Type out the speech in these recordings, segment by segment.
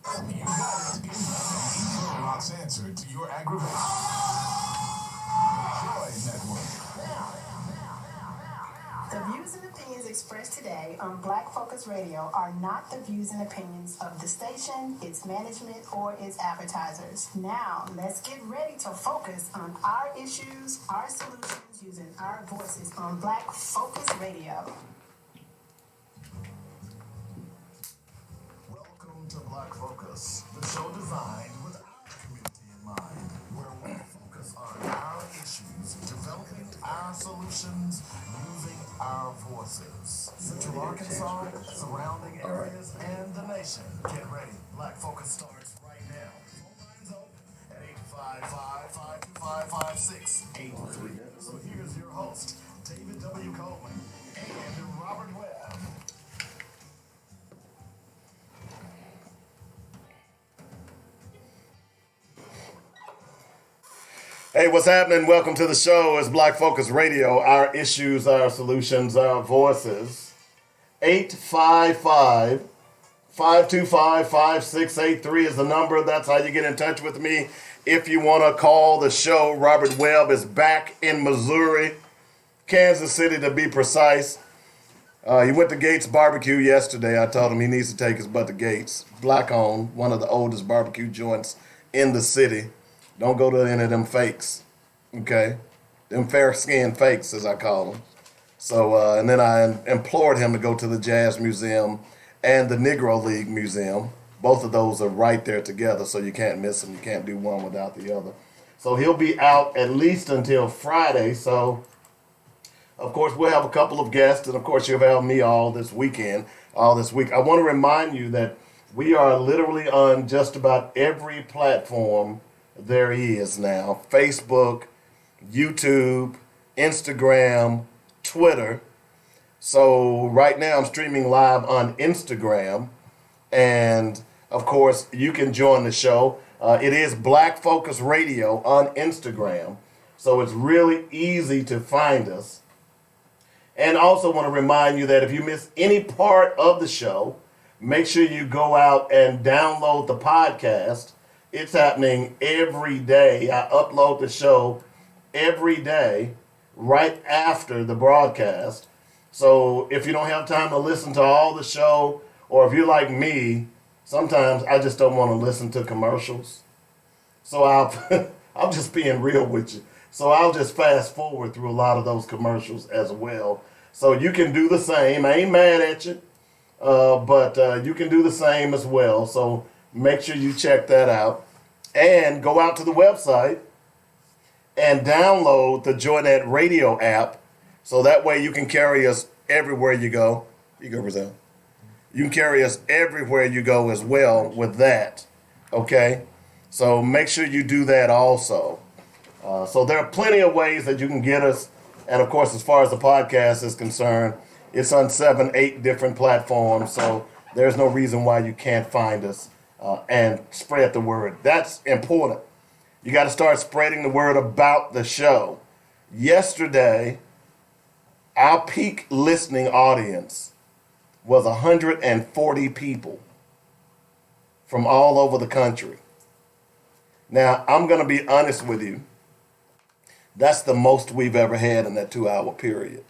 You got it. Equal Rock's answer to your aggravation. Joy Network. The views and opinions expressed today on Black Focus Radio are not the views and opinions of the station, its management, or its advertisers. Now, let's get ready to focus on our issues, our solutions, using our voices on Black Focus Radio. Welcome to Black Focus, the show designed with our community in mind, where we focus on our issues, developing our solutions, using our voices. Central Arkansas, surrounding areas, and the nation. Get ready. Black Focus starts right now. Phone lines open at 855-525-5683. So here's your host, David W. Coleman and Robert Webb. Hey, what's happening? Welcome to the show. It's Black Focus Radio. Our issues, our solutions, our voices. 855-525-5683 is the number. That's how you get in touch with me. If you want to call the show, Robert Webb is back in Missouri, Kansas City to be precise. He went to Gates Barbecue yesterday. I told him he needs to take his butt to Gates. Black owned, one of the oldest barbecue joints in the city. Don't go to any of them fakes, okay? Them fair-skinned fakes, as I call them. So, and then I implored him to go to the Jazz Museum and the Negro League Museum. Both of those are right there together, so you can't miss them. You can't do one without the other. So he'll be out at least until Friday. So, of course, we'll have a couple of guests, and of course, you'll have me all this week. I want to remind you that we are literally on just about every platform there is now. Facebook, YouTube, Instagram, Twitter. So right now I'm streaming live on Instagram. And of course you can join the show. It is Black Focus Radio on Instagram. So it's really easy to find us. And also want to remind you that if you miss any part of the show, make sure you go out and download the podcast. It's happening every day. I upload the show every day right after the broadcast. So if you don't have time to listen to all the show, or if you're like me, sometimes I just don't want to listen to commercials. So I'm just being real with you. So I'll just fast forward through a lot of those commercials as well. So you can do the same. I ain't mad at you, but you can do the same as well. So make sure you check that out. And go out to the website and download the Joynet Radio app. So that way you can carry us everywhere you go. You go, Brazil. You can carry us everywhere you go as well with that. Okay? So make sure you do that also. So there are plenty of ways that you can get us. And of course, as far as the podcast is concerned, it's on 7-8 different platforms. So there's no reason why you can't find us. And spread the word. That's important. You got to start spreading the word about the show. Yesterday, our peak listening audience was 140 people from all over the country. Now, I'm going to be honest with you. That's the most we've ever had in that 2-hour period.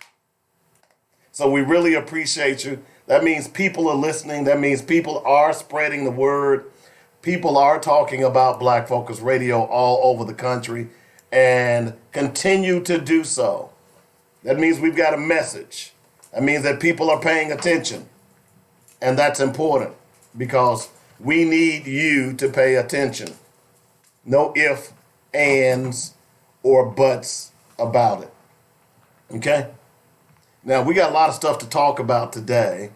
So we really appreciate you. That means people are listening. That means people are spreading the word. People are talking about Black Focus Radio all over the country and continue to do so. That means we've got a message. That means that people are paying attention. And that's important because we need you to pay attention. No ifs, ands, or buts about it. Okay? Now, we got a lot of stuff to talk about today,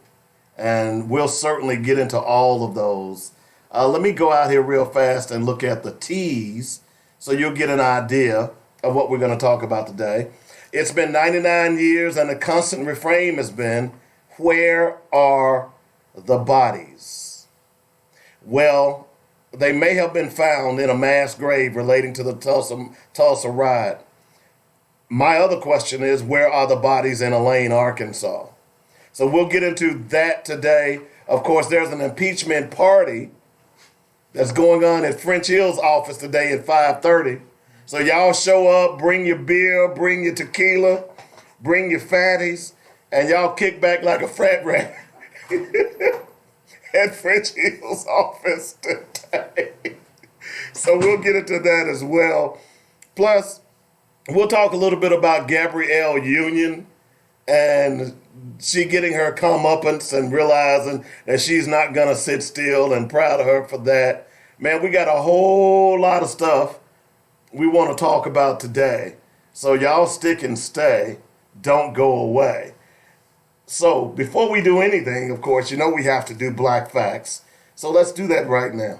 and we'll certainly get into all of those. Let me go out here real fast and look at the T's so you'll get an idea of what we're going to talk about today. It's been 99 years, and the constant refrain has been, where are the bodies? Well, they may have been found in a mass grave relating to the Tulsa riot. My other question is, where are the bodies in Elaine, Arkansas? So we'll get into that today. Of course, there's an impeachment party that's going on at French Hill's office today at 5:30. So y'all show up, bring your beer, bring your tequila, bring your fatties, and y'all kick back like a frat rat at French Hill's office today. So we'll get into that as well. Plus, we'll talk a little bit about Gabrielle Union and she getting her comeuppance and realizing that she's not going to sit still, and proud of her for that. Man, we got a whole lot of stuff we want to talk about today. So y'all stick and stay. Don't go away. So before we do anything, of course, you know we have to do Black Facts. So let's do that right now.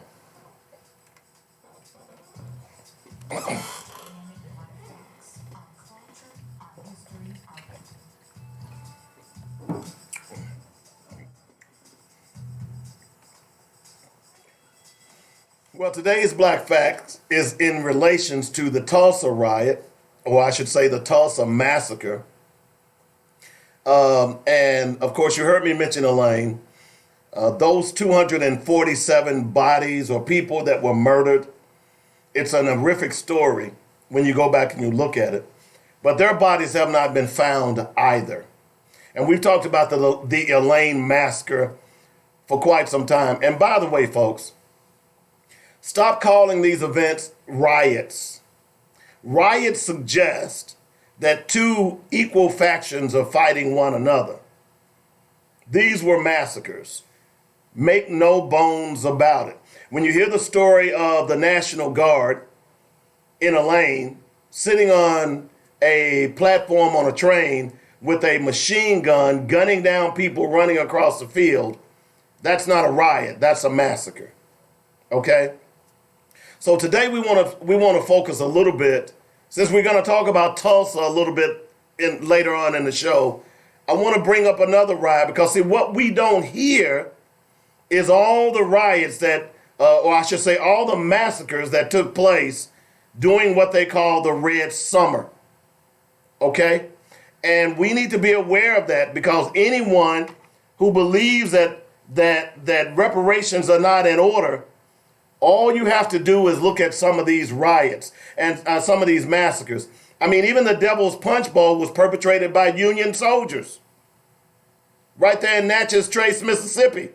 Well, today's Black Fact is in relations to the Tulsa riot, or I should say the Tulsa Massacre. And of course, you heard me mention Elaine. Those 247 bodies or people that were murdered, it's an horrific story when you go back and you look at it. But their bodies have not been found either. And we've talked about the Elaine massacre for quite some time. And by the way, folks, stop calling these events riots. Riots suggest that two equal factions are fighting one another. These were massacres. Make no bones about it. When you hear the story of the National Guard in Elaine sitting on a platform on a train with a machine gun gunning down people running across the field, that's not a riot, that's a massacre. Okay? So today we want to focus a little bit, since we're going to talk about Tulsa a little bit later on in the show. I want to bring up another riot because, see, what we don't hear is all the riots that, or I should say all the massacres that took place during what they call the Red Summer. Okay? And we need to be aware of that, because anyone who believes that reparations are not in order, all you have to do is look at some of these riots and some of these massacres. I mean, even the Devil's Punch Bowl was perpetrated by Union soldiers right there in Natchez Trace, Mississippi,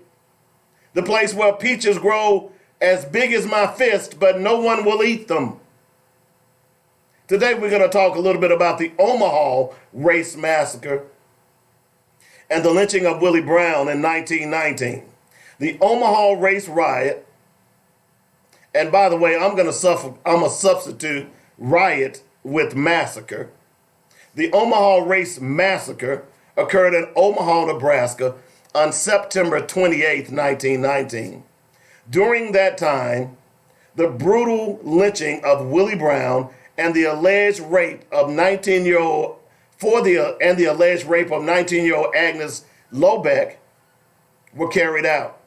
the place where peaches grow as big as my fist, but no one will eat them. Today we're going to talk a little bit about the Omaha Race Massacre and the lynching of Willie Brown in 1919. The Omaha Race Riot. And by the way, I'm a substitute riot with massacre. The Omaha Race Massacre occurred in Omaha, Nebraska on September 28, 1919. During that time, the brutal lynching of Willie Brown and the alleged rape of 19-year-old Agnes Lobeck were carried out.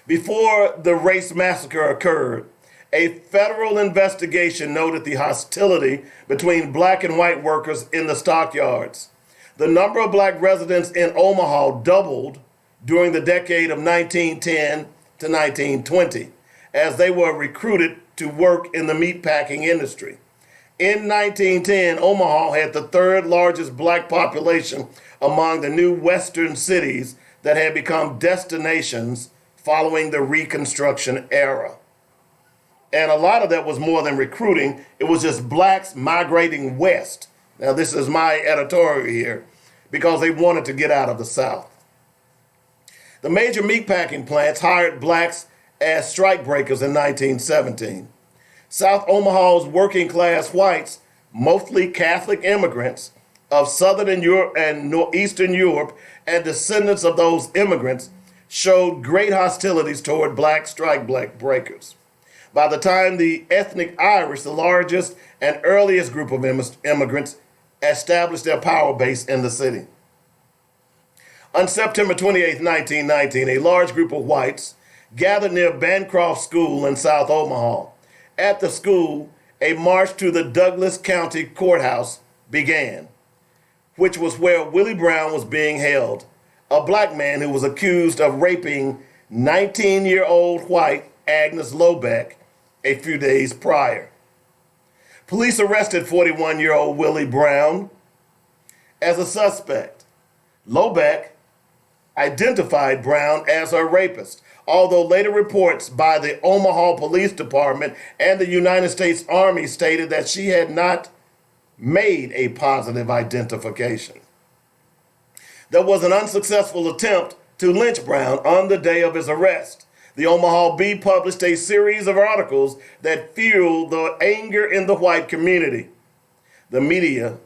Before the race massacre occurred, a federal investigation noted the hostility between black and white workers in the stockyards. The number of black residents in Omaha doubled during the decade of 1910 to 1920, as they were recruited to work in the meatpacking industry. In 1910, Omaha had the third largest black population among the new western cities that had become destinations following the Reconstruction era. And a lot of that was more than recruiting. It was just blacks migrating west. Now, this is my editorial here, because they wanted to get out of the South. The major meatpacking plants hired blacks as strikebreakers in 1917. South Omaha's working class whites, mostly Catholic immigrants of Southern Europe and Eastern Europe and descendants of those immigrants, showed great hostilities toward black strikebreakers. By the time the ethnic Irish, the largest and earliest group of immigrants, established their power base in the city. On September 28, 1919, a large group of whites gathered near Bancroft School in South Omaha. At the school, a march to the Douglas County Courthouse began, which was where Willie Brown was being held, a black man who was accused of raping 19-year-old white Agnes Lobeck a few days prior. Police arrested 41-year-old Willie Brown as a suspect. Lobeck identified Brown as her rapist, although later reports by the Omaha Police Department and the United States Army stated that she had not made a positive identification. There was an unsuccessful attempt to lynch Brown on the day of his arrest. The Omaha Bee published a series of articles that fueled the anger in the white community. The media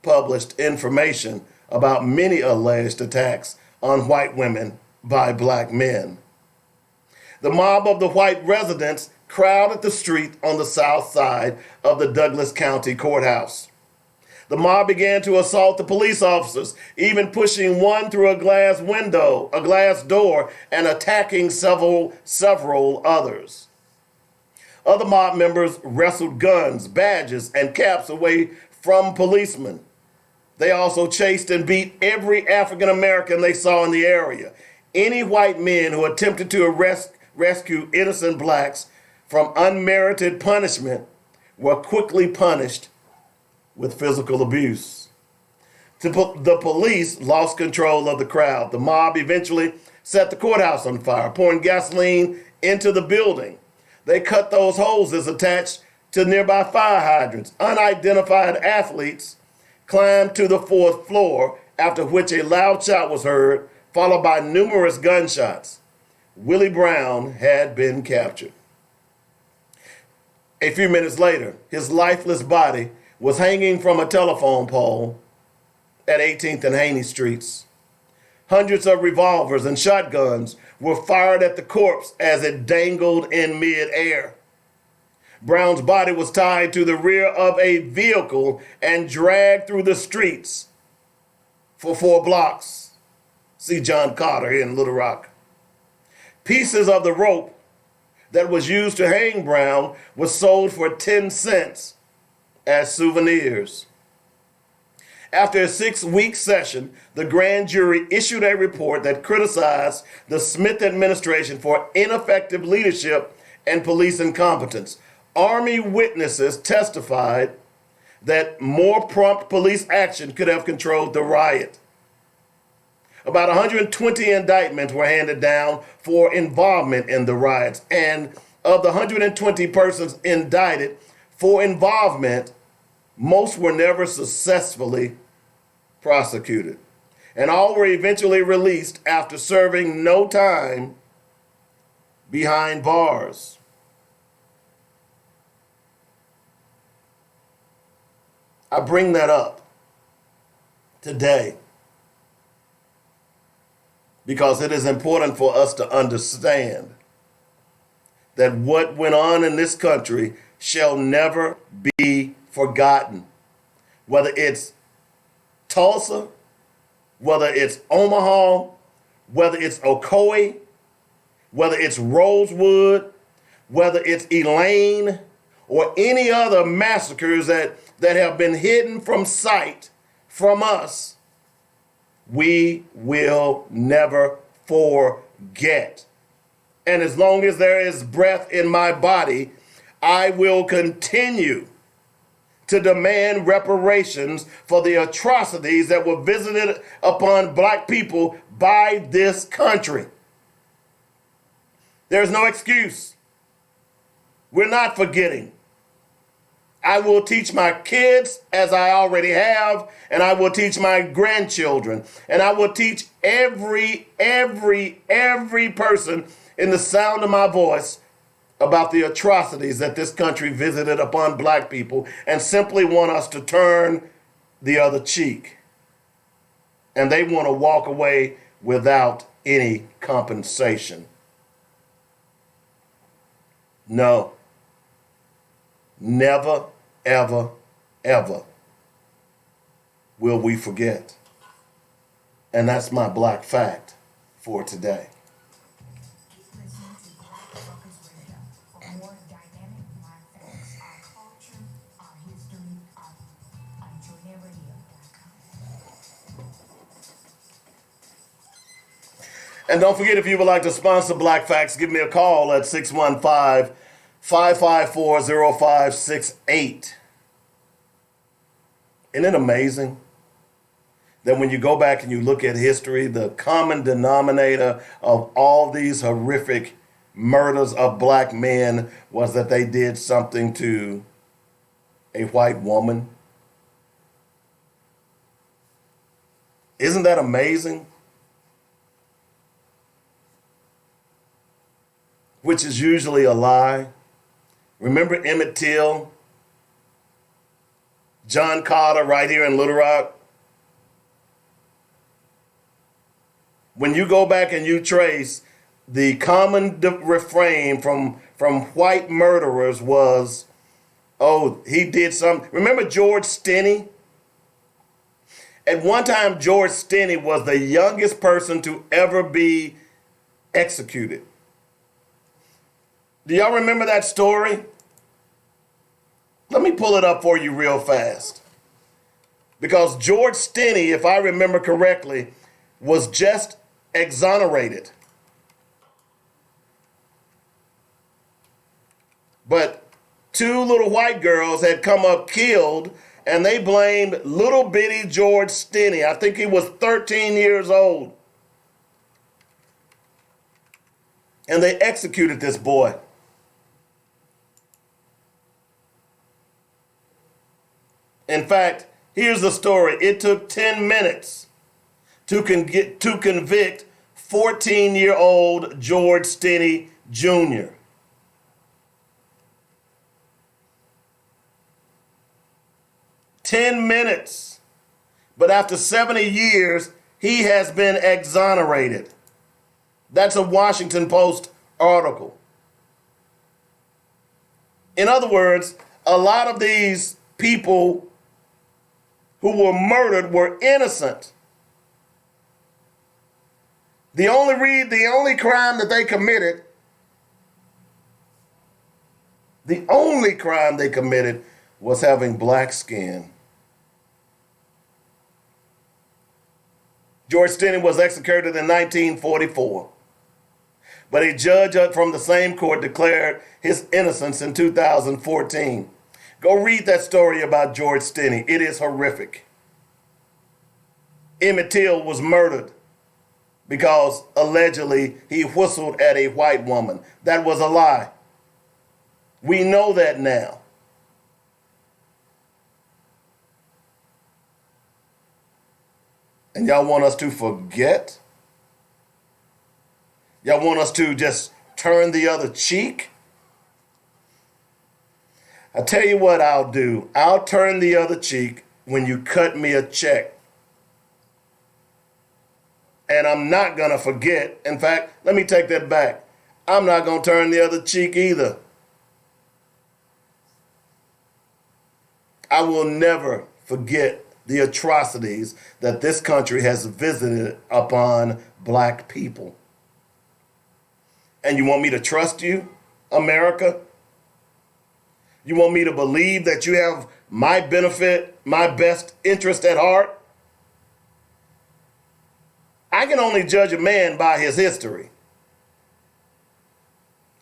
published information about many alleged attacks on white women by black men. The mob of the white residents crowded the street on the south side of the Douglas County Courthouse. The mob began to assault the police officers, even pushing one through a glass door, and attacking several others. Other mob members wrestled guns, badges, and caps away from policemen. They also chased and beat every African American they saw in the area. Any white men who attempted to rescue innocent blacks from unmerited punishment were quickly punished with physical abuse. The police lost control of the crowd. The mob eventually set the courthouse on fire, pouring gasoline into the building. They cut those hoses attached to nearby fire hydrants. Unidentified athletes climbed to the fourth floor, after which a loud shot was heard, followed by numerous gunshots. Willie Brown had been captured. A few minutes later, his lifeless body was hanging from a telephone pole at 18th and Haney Streets. Hundreds of revolvers and shotguns were fired at the corpse as it dangled in midair. Brown's body was tied to the rear of a vehicle and dragged through the streets for 4 blocks. See John Carter here in Little Rock. Pieces of the rope that was used to hang Brown was sold for 10 cents as souvenirs. After a 6-week session, the grand jury issued a report that criticized the Smith administration for ineffective leadership and police incompetence. Army witnesses testified that more prompt police action could have controlled the riot. About 120 indictments were handed down for involvement in the riots, and of the 120 persons indicted for involvement, most were never successfully prosecuted, and all were eventually released after serving no time behind bars. I bring that up today because it is important for us to understand that what went on in this country shall never be forgotten. Whether it's Tulsa, whether it's Omaha, whether it's Ocoee, whether it's Rosewood, whether it's Elaine, or any other massacres that have been hidden from sight from us, we will never forget. And as long as there is breath in my body, I will continue to demand reparations for the atrocities that were visited upon black people by this country. There's no excuse. We're not forgetting. I will teach my kids, as I already have, and I will teach my grandchildren, and I will teach every person in the sound of my voice about the atrocities that this country visited upon black people and simply want us to turn the other cheek. And they want to walk away without any compensation. No. Never, ever, ever will we forget. And that's my black fact for today. And don't forget, if you would like to sponsor Black Facts, give me a call at 615-554-0568. Isn't it amazing that when you go back and you look at history, the common denominator of all these horrific murders of black men was that they did something to a white woman? Isn't that amazing? Which is usually a lie. Remember Emmett Till? John Carter right here in Little Rock? When you go back and you trace, the common refrain from white murderers was, oh, he did something. Remember George Stinney? At one time, George Stinney was the youngest person to ever be executed. Do y'all remember that story? Let me pull it up for you real fast. Because George Stinney, if I remember correctly, was just exonerated. But two little white girls had come up killed, and they blamed little bitty George Stinney. I think he was 13 years old. And they executed this boy. In fact, here's the story. It took 10 minutes to convict 14-year-old George Stinney Jr. "10 minutes. But after 70 years, he has been exonerated." That's a Washington Post article. In other words, a lot of these people who were murdered were innocent. The only crime that they committed, was having black skin. George Stinney was executed in 1944, but a judge from the same court declared his innocence in 2014. Go read that story about George Stinney. It is horrific. Emmett Till was murdered because allegedly he whistled at a white woman. That was a lie. We know that now. And y'all want us to forget? Y'all want us to just turn the other cheek? I tell you what I'll do. I'll turn the other cheek when you cut me a check. And I'm not going to forget. In fact, let me take that back. I'm not going to turn the other cheek either. I will never forget the atrocities that this country has visited upon black people. And you want me to trust you, America? You want me to believe that you have my benefit, my best interest at heart? I can only judge a man by his history.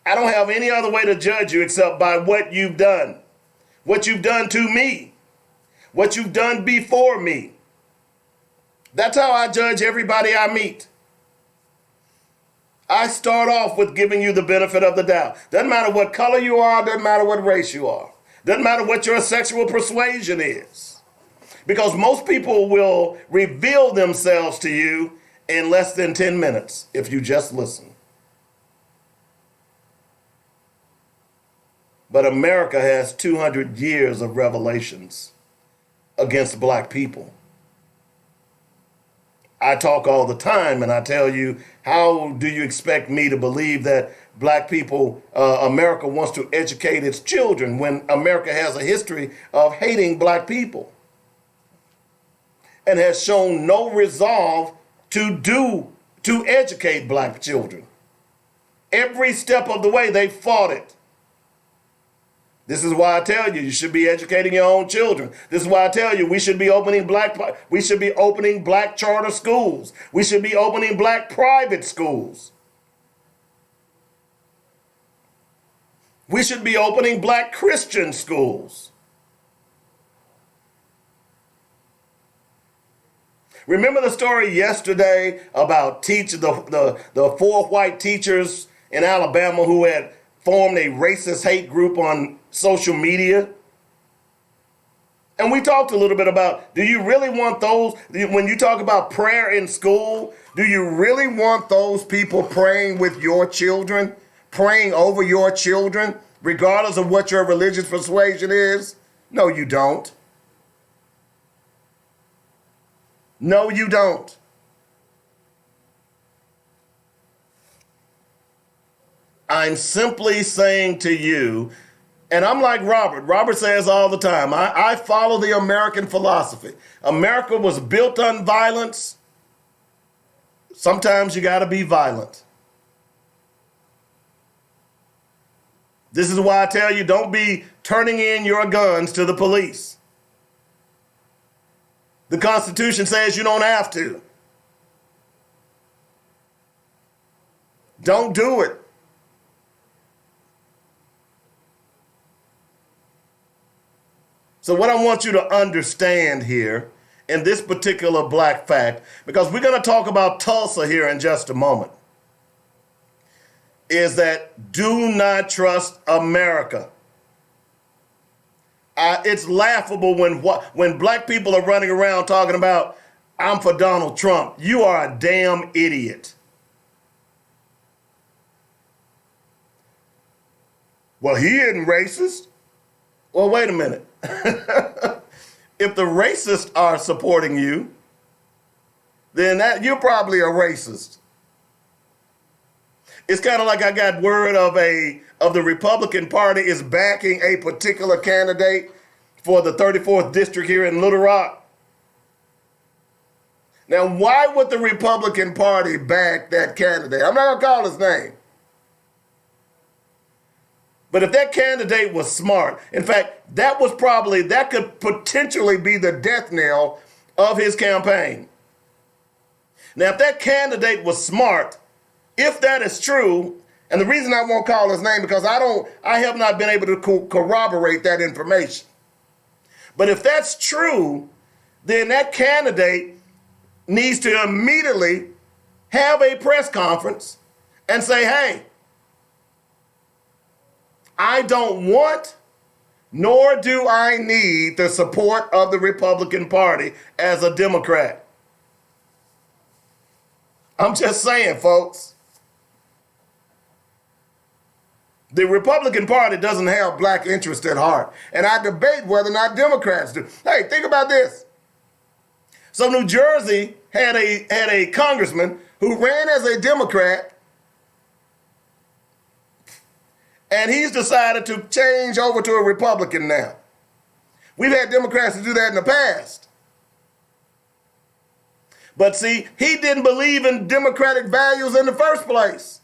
I don't have any other way to judge you except by what you've done. What you've done to me. What you've done before me. That's how I judge everybody I meet. I start off with giving you the benefit of the doubt. Doesn't matter what color you are, doesn't matter what race you are. Doesn't matter what your sexual persuasion is. Because most people will reveal themselves to you in less than 10 minutes if you just listen. But America has 200 years of revelations against black people. I talk all the time and I tell you, how do you expect me to believe that black people, America wants to educate its children when America has a history of hating black people and has shown no resolve to educate black children? Every step of the way, they fought it. This is why I tell you, you should be educating your own children. This is why I tell you, we should be opening black charter schools. We should be opening black private schools. We should be opening black Christian schools. Remember the story yesterday about the 4 white teachers in Alabama who had formed a racist hate group on social media? And we talked a little bit about, do you really want those, when you talk about prayer in school, do you really want those people praying with your children, praying over your children, regardless of what your religious persuasion is? No, you don't. No, you don't. I'm simply saying to you, and I'm like Robert. Robert says all the time, I follow the American philosophy. America was built on violence. Sometimes you got to be violent. This is why I tell you, don't be turning in your guns to the police. The Constitution says you don't have to. Don't do it. So what I want you to understand here in this particular black fact, because we're going to talk about Tulsa here in just a moment, is that do not trust America. It's laughable when black people are running around talking about, I'm for Donald Trump. You are a damn idiot. Well, he isn't racist. Well, wait a minute. If the racists are supporting you, then you're probably a racist. It's kind of like I got word of the Republican Party is backing a particular candidate for the 34th district here in Little Rock. Now, why would the Republican Party back that candidate? I'm not going to call his name. But if that candidate was smart, in fact, that could potentially be the death knell of his campaign. Now, if that candidate was smart, if that is true, and the reason I won't call his name because I have not been able to corroborate that information. But if that's true, then that candidate needs to immediately have a press conference and say, hey, I don't want, nor do I need the support of the Republican Party as a Democrat. I'm just saying, folks. The Republican Party doesn't have black interest at heart. And I debate whether or not Democrats do. Hey, think about this. So New Jersey had a congressman who ran as a Democrat, and he's decided to change over to a Republican now. We've had Democrats to do that in the past. But see, he didn't believe in democratic values in the first place.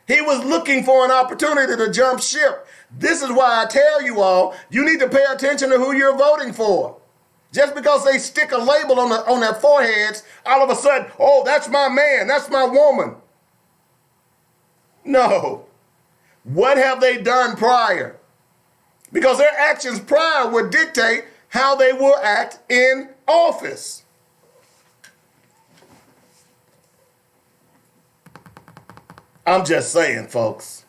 He was looking for an opportunity to jump ship. This is why I tell you all, you need to pay attention to who you're voting for. Just because they stick a label on their foreheads, all of a sudden, oh, that's my man, that's my woman. No. What have they done prior? Because their actions prior would dictate how they will act in office. I'm just saying, folks.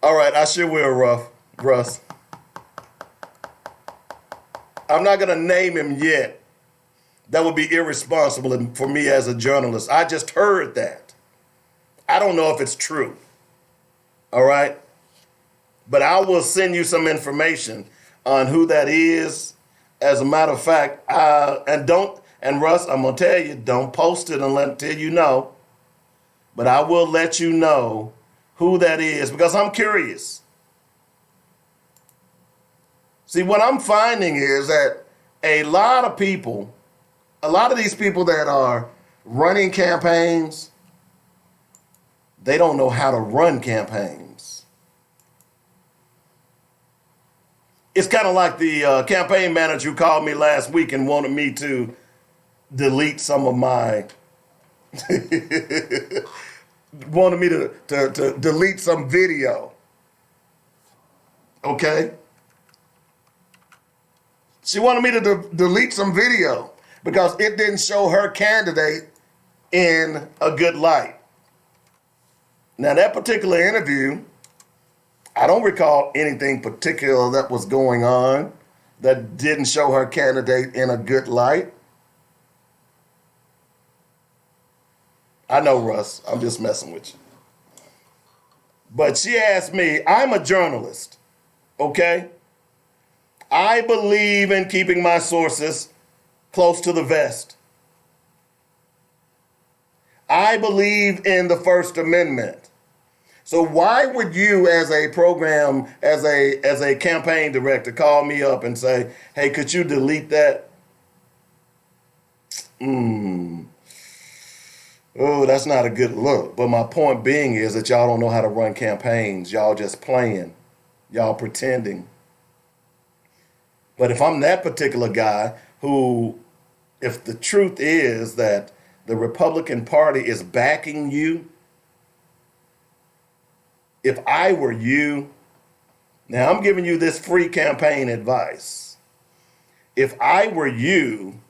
All right, I sure will, Russ. I'm not going to name him yet. That would be irresponsible for me as a journalist. I just heard that. I don't know if it's true. All right? But I will send you some information on who that is. As a matter of fact, and Russ, I'm going to tell you, don't post it until you know. But I will let you know who that is because I'm curious. See, what I'm finding is that a lot of these people that are running campaigns, they don't know how to run campaigns. It's kind of like the campaign manager who called me last week and wanted me to delete some of my, wanted me to delete some video. Okay? She wanted me to delete some video because it didn't show her candidate in a good light. Now, that particular interview, I don't recall anything particular that was going on that didn't show her candidate in a good light. I know, Russ, I'm just messing with you. But she asked me, I'm a journalist, okay? I believe in keeping my sources close to the vest. I believe in the First Amendment. So why would you, as a program, as a campaign director, call me up and say, hey, could you delete that? Oh, that's not a good look. But my point being is that y'all don't know how to run campaigns. Y'all just playing. Y'all pretending. But if I'm that particular guy who, if the truth is that the Republican Party is backing you, if I were you, now I'm giving you this free campaign advice. If I were you,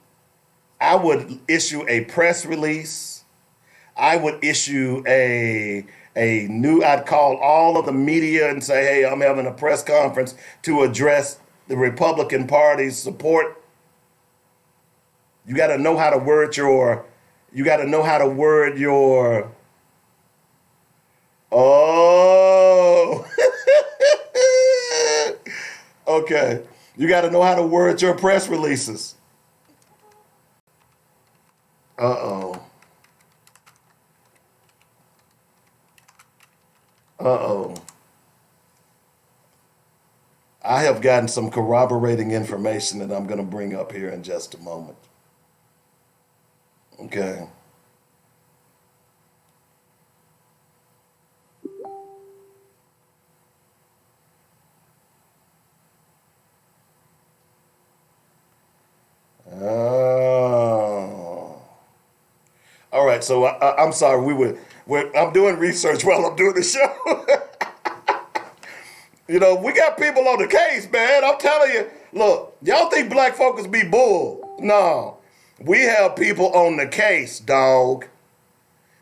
I would issue a press release. I would issue I'd call all of the media and say, hey, I'm having a press conference to address the Republican Party's support. You got to know how to word your, oh, okay. You got to know how to word your press releases. Uh-oh. I have gotten some corroborating information that I'm going to bring up here in just a moment. Okay. All right, so I'm sorry, I'm doing research while I'm doing the show. You know, we got people on the case, man. I'm telling you, look, y'all think black folks be bull. No, we have people on the case, dog.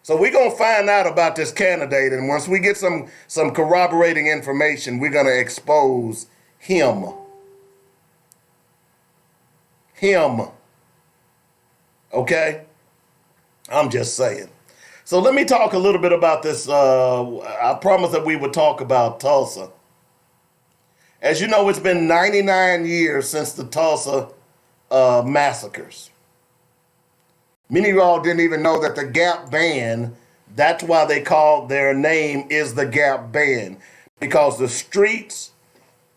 So we're going to find out about this candidate, and once we get some corroborating information, we're going to expose him. Okay? I'm just saying. So let me talk a little bit about this. I promised that we would talk about Tulsa. As you know, it's been 99 years since the Tulsa massacres. Many of y'all didn't even know that the Gap Band, that's why they called their name is the Gap Band, because the streets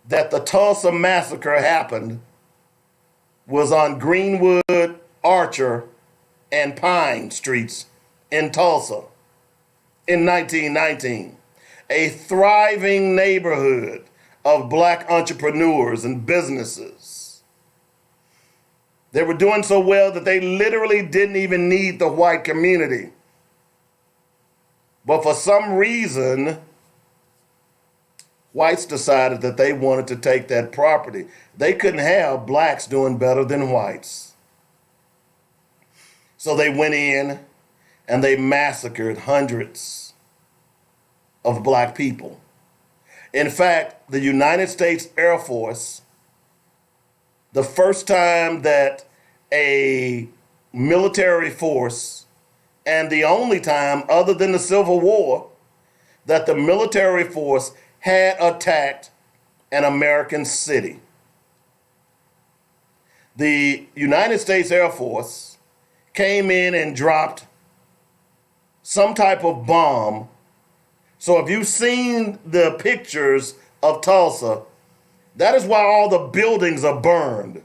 that the Tulsa Massacre happened was on Greenwood, Archer, and Pine Streets in Tulsa in 1919. A thriving neighborhood of black entrepreneurs and businesses. They were doing so well that they literally didn't even need the white community. But for some reason, whites decided that they wanted to take that property. They couldn't have blacks doing better than whites. So they went in and they massacred hundreds of black people. In fact, the United States Air Force, the first time that a military force, and the only time other than the Civil War, that the military force had attacked an American city. The United States Air Force came in and dropped some type of bomb. So if you've seen the pictures of Tulsa, that is why all the buildings are burned.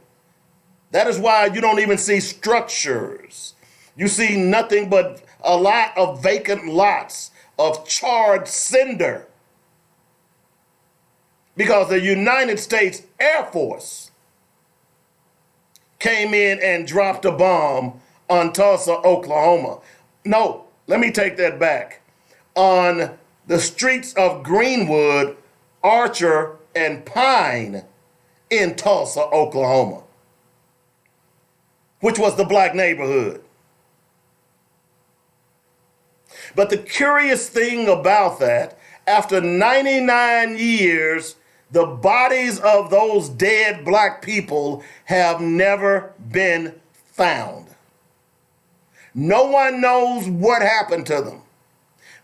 That is why you don't even see structures. You see nothing but a lot of vacant lots of charred cinder because the United States Air Force came in and dropped a bomb on Tulsa, Oklahoma. No, let me take that back. On the streets of Greenwood, Archer, and Pine in Tulsa, Oklahoma, which was the black neighborhood. But the curious thing about that, after 99 years, the bodies of those dead black people have never been found. No one knows what happened to them.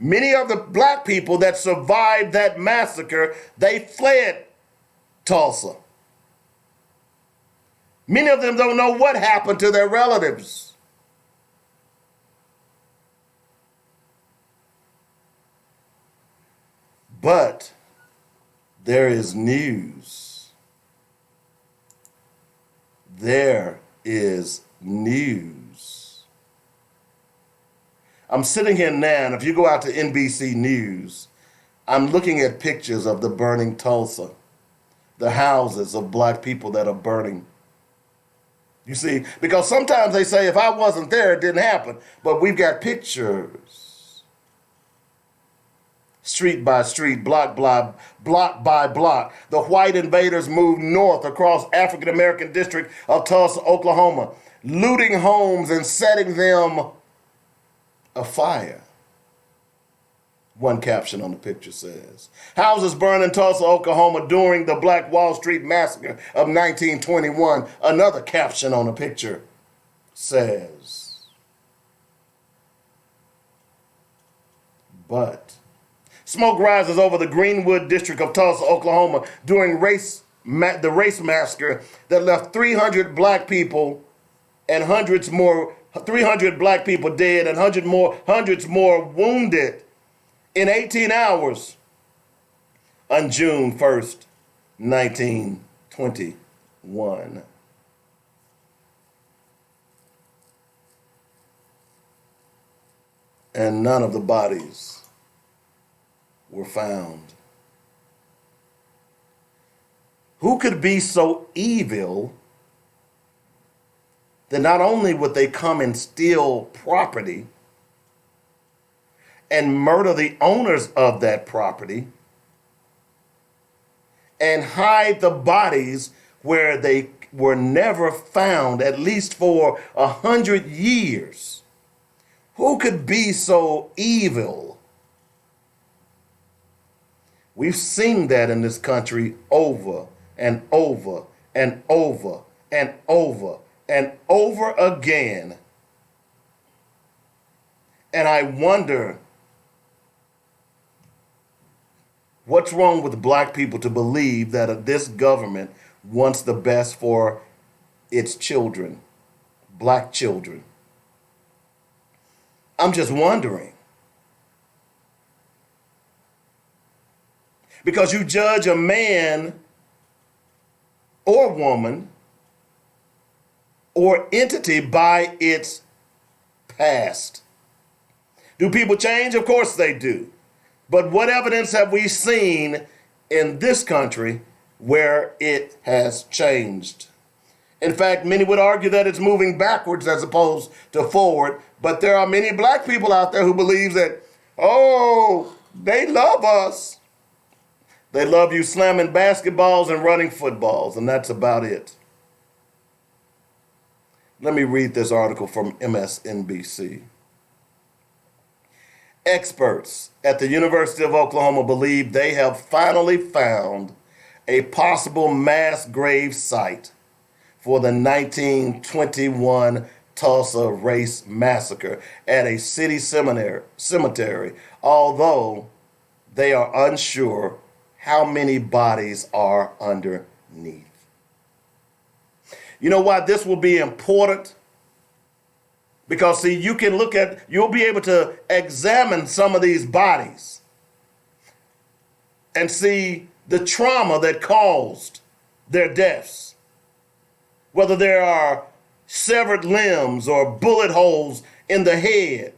Many of the black people that survived that massacre, they fled Tulsa. Many of them don't know what happened to their relatives. But there is news. There is news. I'm sitting here now, and if you go out to NBC News, I'm looking at pictures of the burning Tulsa, the houses of black people that are burning. You see, because sometimes they say, if I wasn't there, it didn't happen. But we've got pictures, street by street, block by block. The white invaders moved north across African-American district of Tulsa, Oklahoma, looting homes and setting them afire. One caption on the picture says, houses burned in Tulsa, Oklahoma during the Black Wall Street Massacre of 1921. Another caption on the picture says, but smoke rises over the Greenwood district of Tulsa, Oklahoma during the race massacre that left 300 black people and 300 black people dead and hundreds more wounded in 18 hours on June 1st, 1921. And none of the bodies were found. Who could be so evil that not only would they come and steal property and murder the owners of that property and hide the bodies where they were never found, at least for 100 years? Who could be so evil? We've seen that in this country over and over and over and over and over again. And I wonder, what's wrong with black people to believe that this government wants the best for its children, black children? I'm just wondering. Because you judge a man or woman or entity by its past. Do people change? Of course they do. But what evidence have we seen in this country where it has changed? In fact, many would argue that it's moving backwards as opposed to forward. But there are many black people out there who believe that, oh, they love us. They love you slamming basketballs and running footballs, and that's about it. Let me read this article from MSNBC. Experts at the University of Oklahoma believe they have finally found a possible mass grave site for the 1921 Tulsa Race Massacre at a city cemetery, although they are unsure how many bodies are underneath. You know why this will be important? Because, see, you'll be able to examine some of these bodies and see the trauma that caused their deaths. Whether there are severed limbs or bullet holes in the head.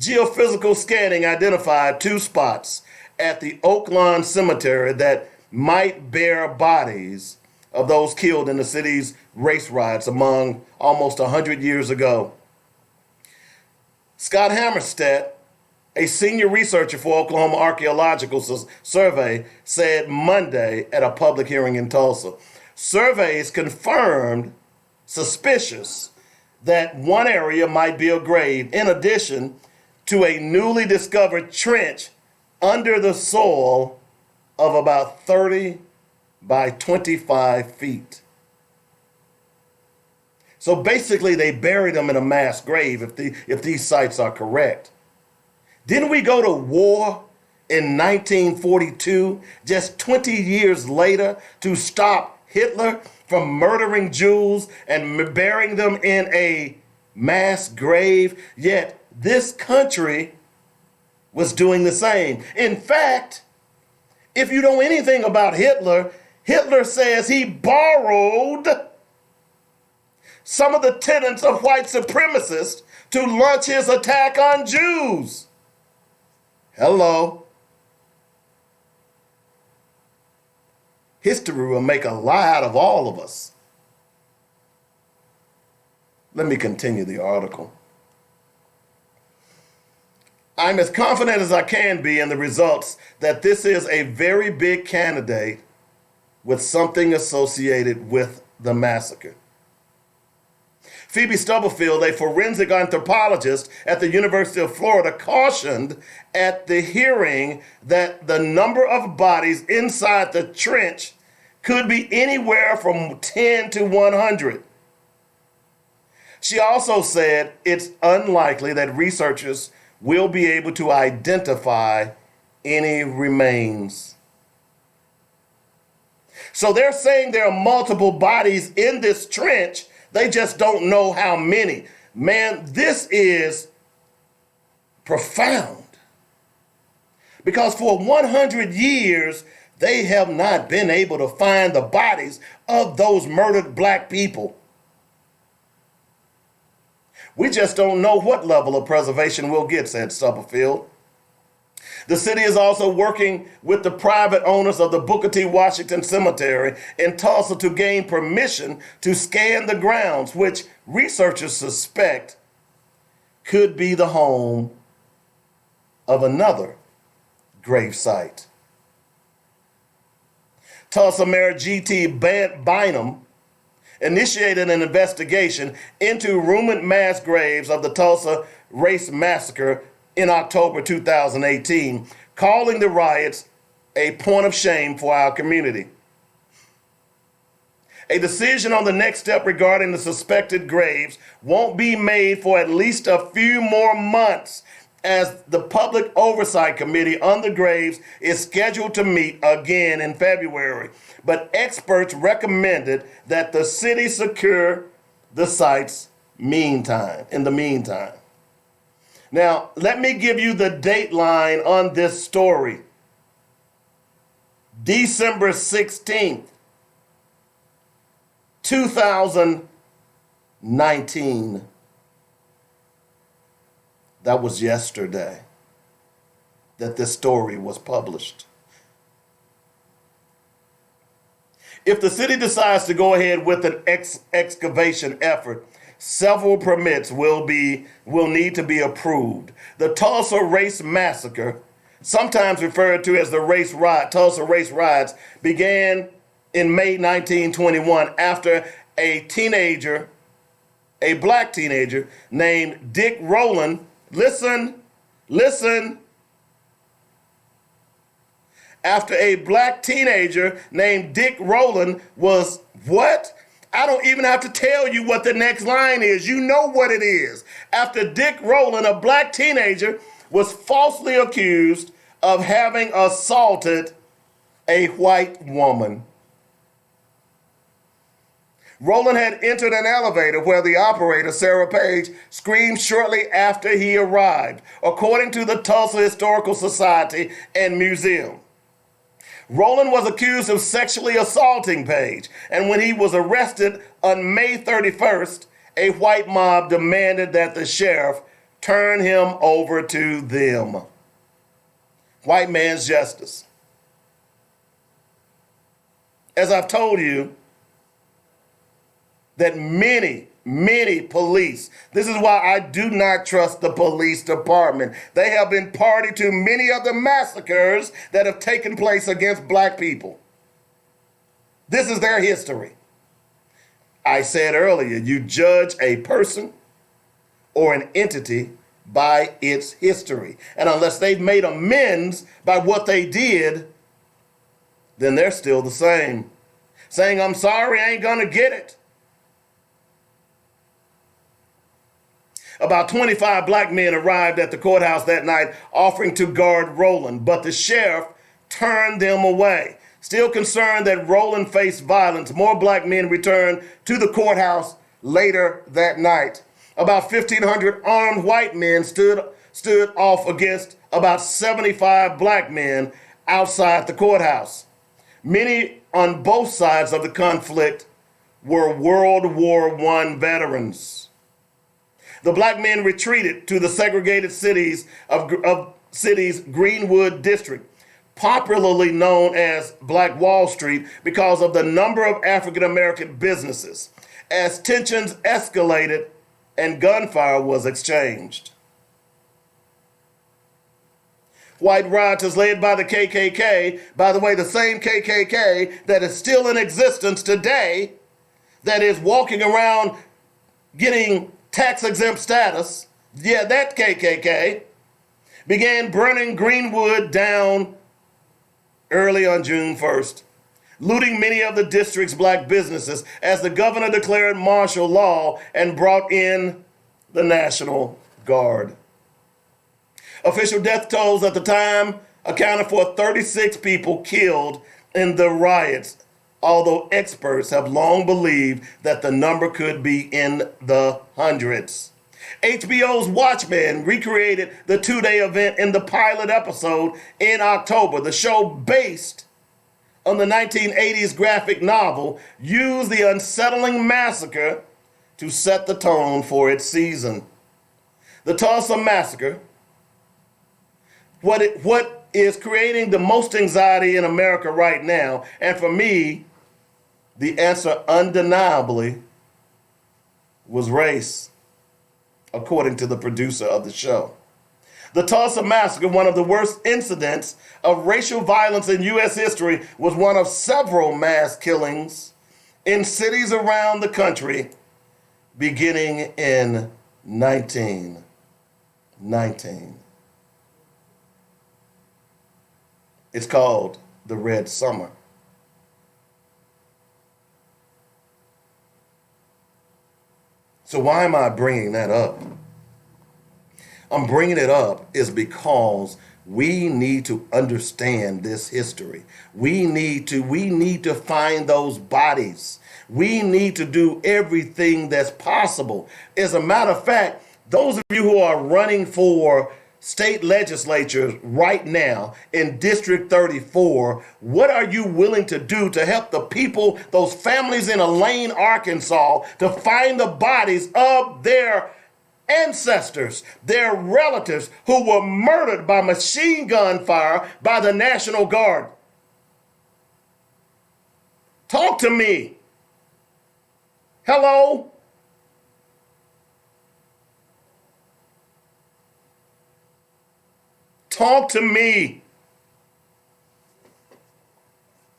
Geophysical scanning identified 2 spots at the Oaklawn Cemetery that might bear bodies of those killed in the city's race riots among almost 100 years ago. Scott Hammerstedt, a senior researcher for Oklahoma Archaeological Survey, said Monday at a public hearing in Tulsa, surveys confirmed suspicious that one area might be a grave, in addition to a newly discovered trench under the soil of about 30 by 25 feet. So basically, they buried them in a mass grave if these sites are correct. Didn't we go to war in 1942, just 20 years later, to stop Hitler from murdering Jews and burying them in a mass grave? Yet this country was doing the same. In fact, if you know anything about Hitler, Hitler says he borrowed some of the tenets of white supremacists to launch his attack on Jews. Hello. History will make a lie out of all of us. Let me continue the article. I'm as confident as I can be in the results that this is a very big candidate with something associated with the massacre. Phoebe Stubblefield, a forensic anthropologist at the University of Florida, cautioned at the hearing that the number of bodies inside the trench could be anywhere from 10 to 100. She also said it's unlikely that researchers will be able to identify any remains. So they're saying there are multiple bodies in this trench. They just don't know how many. Man, this is profound. Because for 100 years, they have not been able to find the bodies of those murdered black people. We just don't know what level of preservation we'll get, said Stubblefield. The city is also working with the private owners of the Booker T. Washington Cemetery in Tulsa to gain permission to scan the grounds, which researchers suspect could be the home of another grave site. Tulsa Mayor G.T. Bynum initiated an investigation into rumored mass graves of the Tulsa Race Massacre in October 2018, calling the riots a point of shame for our community. A decision on the next step regarding the suspected graves won't be made for at least a few more months, as the Public Oversight Committee on the graves is scheduled to meet again in February. But experts recommended that the city secure the sites in the meantime. Now, let me give you the dateline on this story. December 16th, 2019. That was yesterday that this story was published. If the city decides to go ahead with an excavation effort, several permits will need to be approved. The Tulsa Race Massacre, sometimes referred to as the Tulsa Race Riots, began in May 1921 after a black teenager named Dick Rowland, after a black teenager named Dick Rowland was what? I don't even have to tell you what the next line is. You know what it is. After Dick Rowland, a black teenager, was falsely accused of having assaulted a white woman. Rowland had entered an elevator where the operator, Sarah Page, screamed shortly after he arrived, according to the Tulsa Historical Society and Museum. Rowland was accused of sexually assaulting Page, and when he was arrested on May 31st, a white mob demanded that the sheriff turn him over to them. White man's justice. As I've told you, that many police, this is why I do not trust the police department. They have been party to many of the massacres that have taken place against black people. This is their history. I said earlier, you judge a person or an entity by its history. And unless they've made amends by what they did, then they're still the same. Saying, I'm sorry, ain't gonna get it. About 25 black men arrived at the courthouse that night offering to guard Roland, but the sheriff turned them away. Still concerned that Roland faced violence, more black men returned to the courthouse later that night. About 1,500 armed white men stood off against about 75 black men outside the courthouse. Many on both sides of the conflict were World War I veterans. The black men retreated to the segregated cities of Greenwood district, popularly known as Black Wall Street, because of the number of African American businesses. As tensions escalated and gunfire was exchanged. White rioters led by the KKK, by the way, the same KKK that is still in existence today, that is walking around getting tax-exempt status, yeah, that KKK, began burning Greenwood down early on June 1st, looting many of the district's black businesses as the governor declared martial law and brought in the National Guard. Official death tolls at the time accounted for 36 people killed in the riots, although experts have long believed that the number could be in the hundreds. HBO's Watchmen recreated the two-day event in the pilot episode in October. The show, based on the 1980s graphic novel, used the unsettling massacre to set the tone for its season. The Tulsa Massacre, what is creating the most anxiety in America right now, and for me, the answer undeniably was race, according to the producer of the show. The Tulsa Massacre, one of the worst incidents of racial violence in U.S. history, was one of several mass killings in cities around the country beginning in 1919. It's called the Red Summer. So why am I bringing that up? I'm bringing it up is because we need to understand this history. We need to find those bodies. We need to do everything that's possible. As a matter of fact, those of you who are running for state legislatures right now in District 34, what are you willing to do to help the people, those families in Elaine, Arkansas, to find the bodies of their ancestors, their relatives who were murdered by machine gun fire by the National Guard? Talk to me. Hello? Talk to me.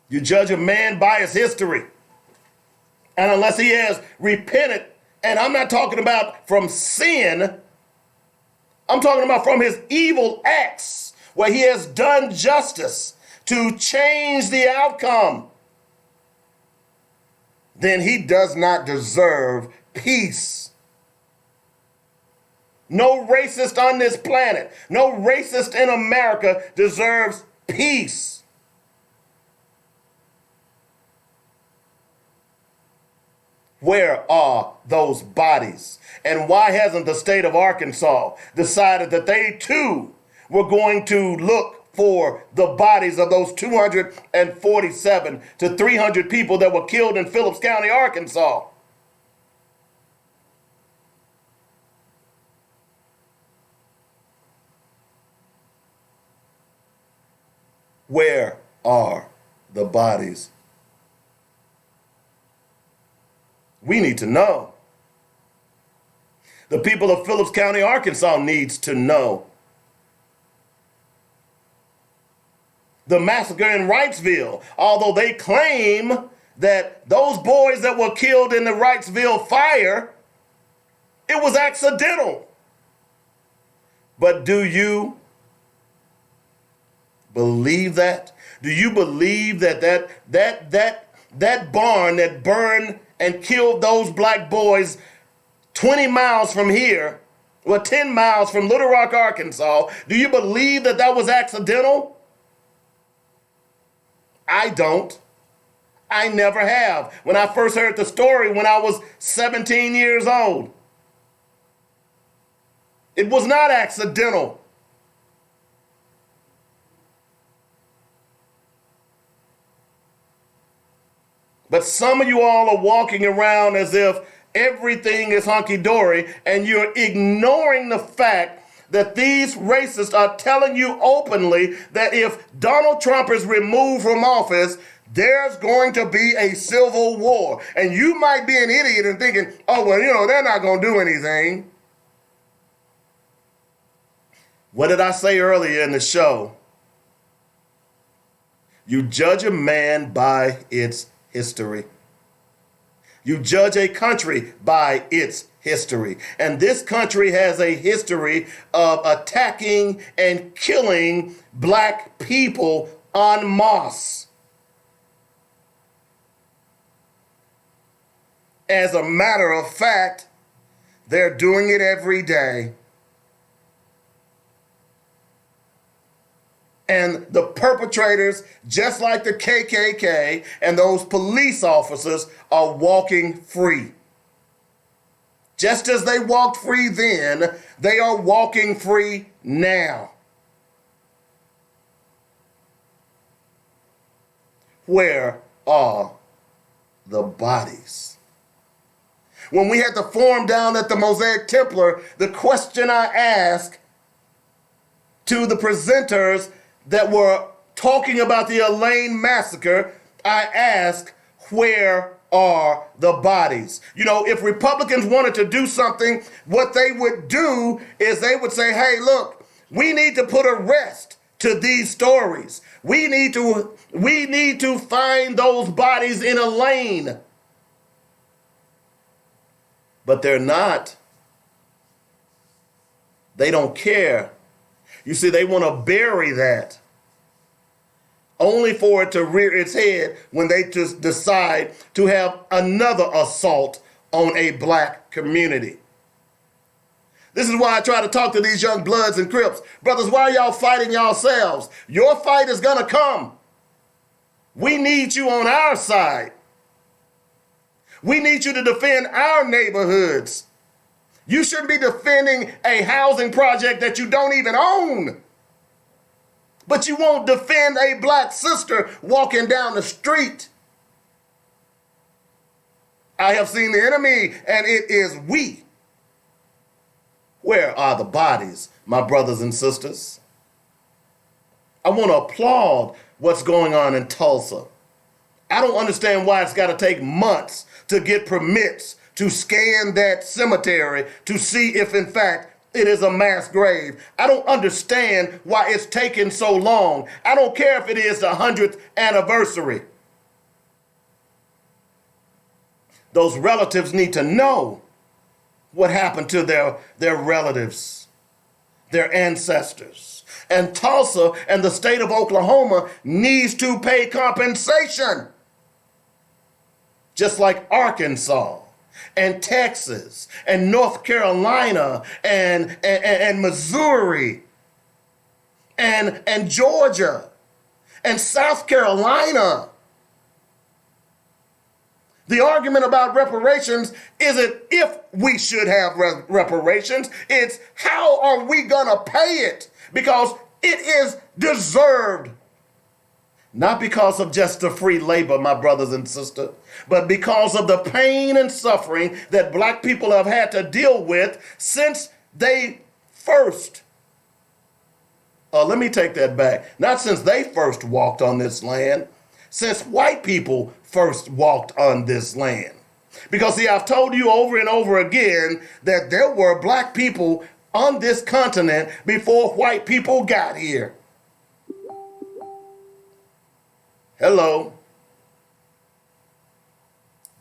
You judge a man by his history. And unless he has repented, and I'm not talking about from sin, I'm talking about from his evil acts, where he has done justice to change the outcome, then he does not deserve peace. No racist on this planet, no racist in America deserves peace. Where are those bodies? And why hasn't the state of Arkansas decided that they too were going to look for the bodies of those 247 to 300 people that were killed in Phillips County, Arkansas? Where are the bodies? We need to know. The people of Phillips County, Arkansas needs to know. The massacre in Wrightsville, although they claim that those boys that were killed in the Wrightsville fire, it was accidental. But do you believe that? Do you believe that that barn that burned and killed those black boys 20 miles from here, well, 10 miles from Little Rock, Arkansas, do you believe that that was accidental? I don't. I never have. When I first heard the story when I was 17 years old, it was not accidental. But some of you all are walking around as if everything is hunky-dory, and you're ignoring the fact that these racists are telling you openly that if Donald Trump is removed from office, there's going to be a civil war. And you might be an idiot and thinking, oh, well, they're not going to do anything. What did I say earlier in the show? You judge a man by its history. You judge a country by its history. And this country has a history of attacking and killing black people en masse. As a matter of fact, they're doing it every day. And the perpetrators, just like the KKK and those police officers, are walking free. Just as they walked free then, they are walking free now. Where are the bodies? When we had the forum down at the Mosaic Templar, the question I asked to the presenters that were talking about the Elaine massacre, I asked, where are the bodies? If Republicans wanted to do something, what they would do is they would say, hey, look, we need to put a rest to these stories. We need to find those bodies in Elaine. But they're not. They don't care. You see, they want to bury that, only for it to rear its head when they just decide to have another assault on a black community. This is why I try to talk to these young Bloods and Crips. Brothers, why are y'all fighting yourselves? Your fight is going to come. We need you on our side. We need you to defend our neighborhoods. You shouldn't be defending a housing project that you don't even own. But you won't defend a black sister walking down the street. I have seen the enemy, and it is we. Where are the bodies, my brothers and sisters? I want to applaud what's going on in Tulsa. I don't understand why it's got to take months to get permits to scan that cemetery to see if, in fact, it is a mass grave. I don't understand why it's taken so long. I don't care if it is the 100th anniversary. Those relatives need to know what happened to their relatives, their ancestors. And Tulsa and the state of Oklahoma needs to pay compensation, just like Arkansas and Texas and North Carolina and Missouri and Georgia and South Carolina. The argument about reparations isn't if we should have reparations, it's how are we gonna pay it, because it is deserved. Not because of just the free labor, my brothers and sisters, but because of the pain and suffering that black people have had to deal with since they first Let me take that back. Not since they first walked on this land, since white people first walked on this land. Because, see, I've told you over and over again that there were black people on this continent before white people got here. Hello.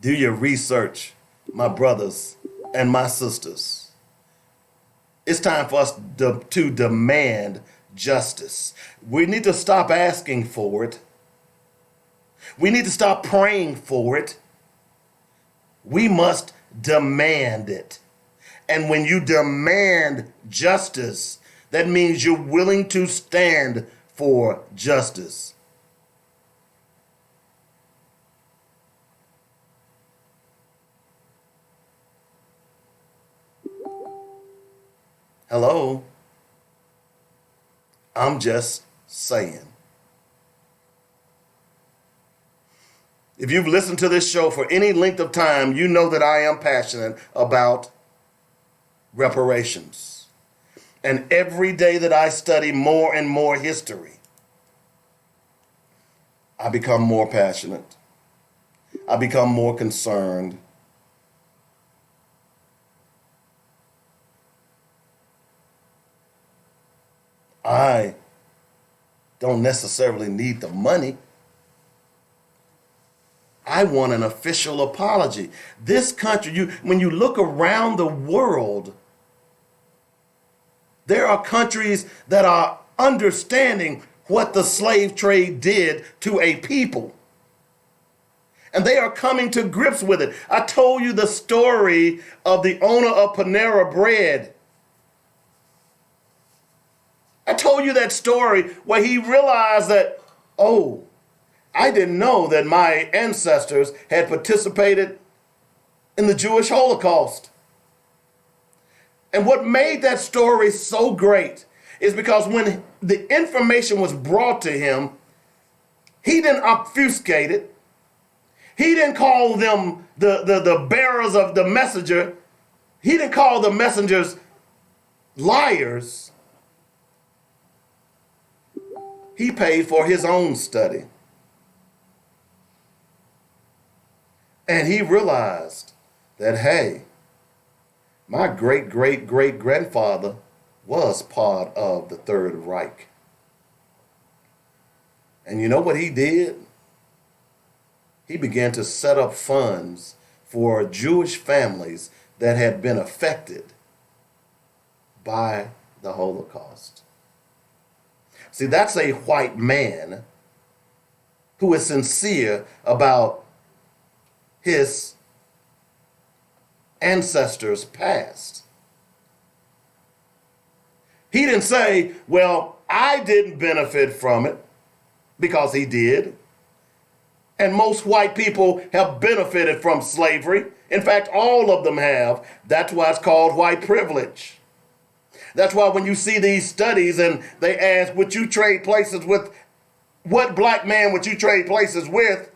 Do your research, my brothers and my sisters. It's time for us to demand justice. We need to stop asking for it. We need to stop praying for it. We must demand it. And when you demand justice, that means you're willing to stand for justice. Hello? I'm just saying. If you've listened to this show for any length of time, you know that I am passionate about reparations. And every day that I study more and more history, I become more passionate. I become more concerned. I don't necessarily need the money. I want an official apology. This country, when you look around the world, there are countries that are understanding what the slave trade did to a people. And they are coming to grips with it. I told you the story of the owner of Panera Bread. I told you that story where he realized that, oh, I didn't know that my ancestors had participated in the Jewish Holocaust. And what made that story so great is because when the information was brought to him, he didn't obfuscate it. He didn't call them the bearers of the messenger. He didn't call the messengers liars. He paid for his own study. And he realized that, hey, my great-great-great-grandfather was part of the Third Reich. And you know what he did? He began to set up funds for Jewish families that had been affected by the Holocaust. See, that's a white man who is sincere about his ancestors' past. He didn't say, well, I didn't benefit from it, because he did. And most white people have benefited from slavery. In fact, all of them have. That's why it's called white privilege. That's why when you see these studies and they ask, would you trade places with, what black man would you trade places with?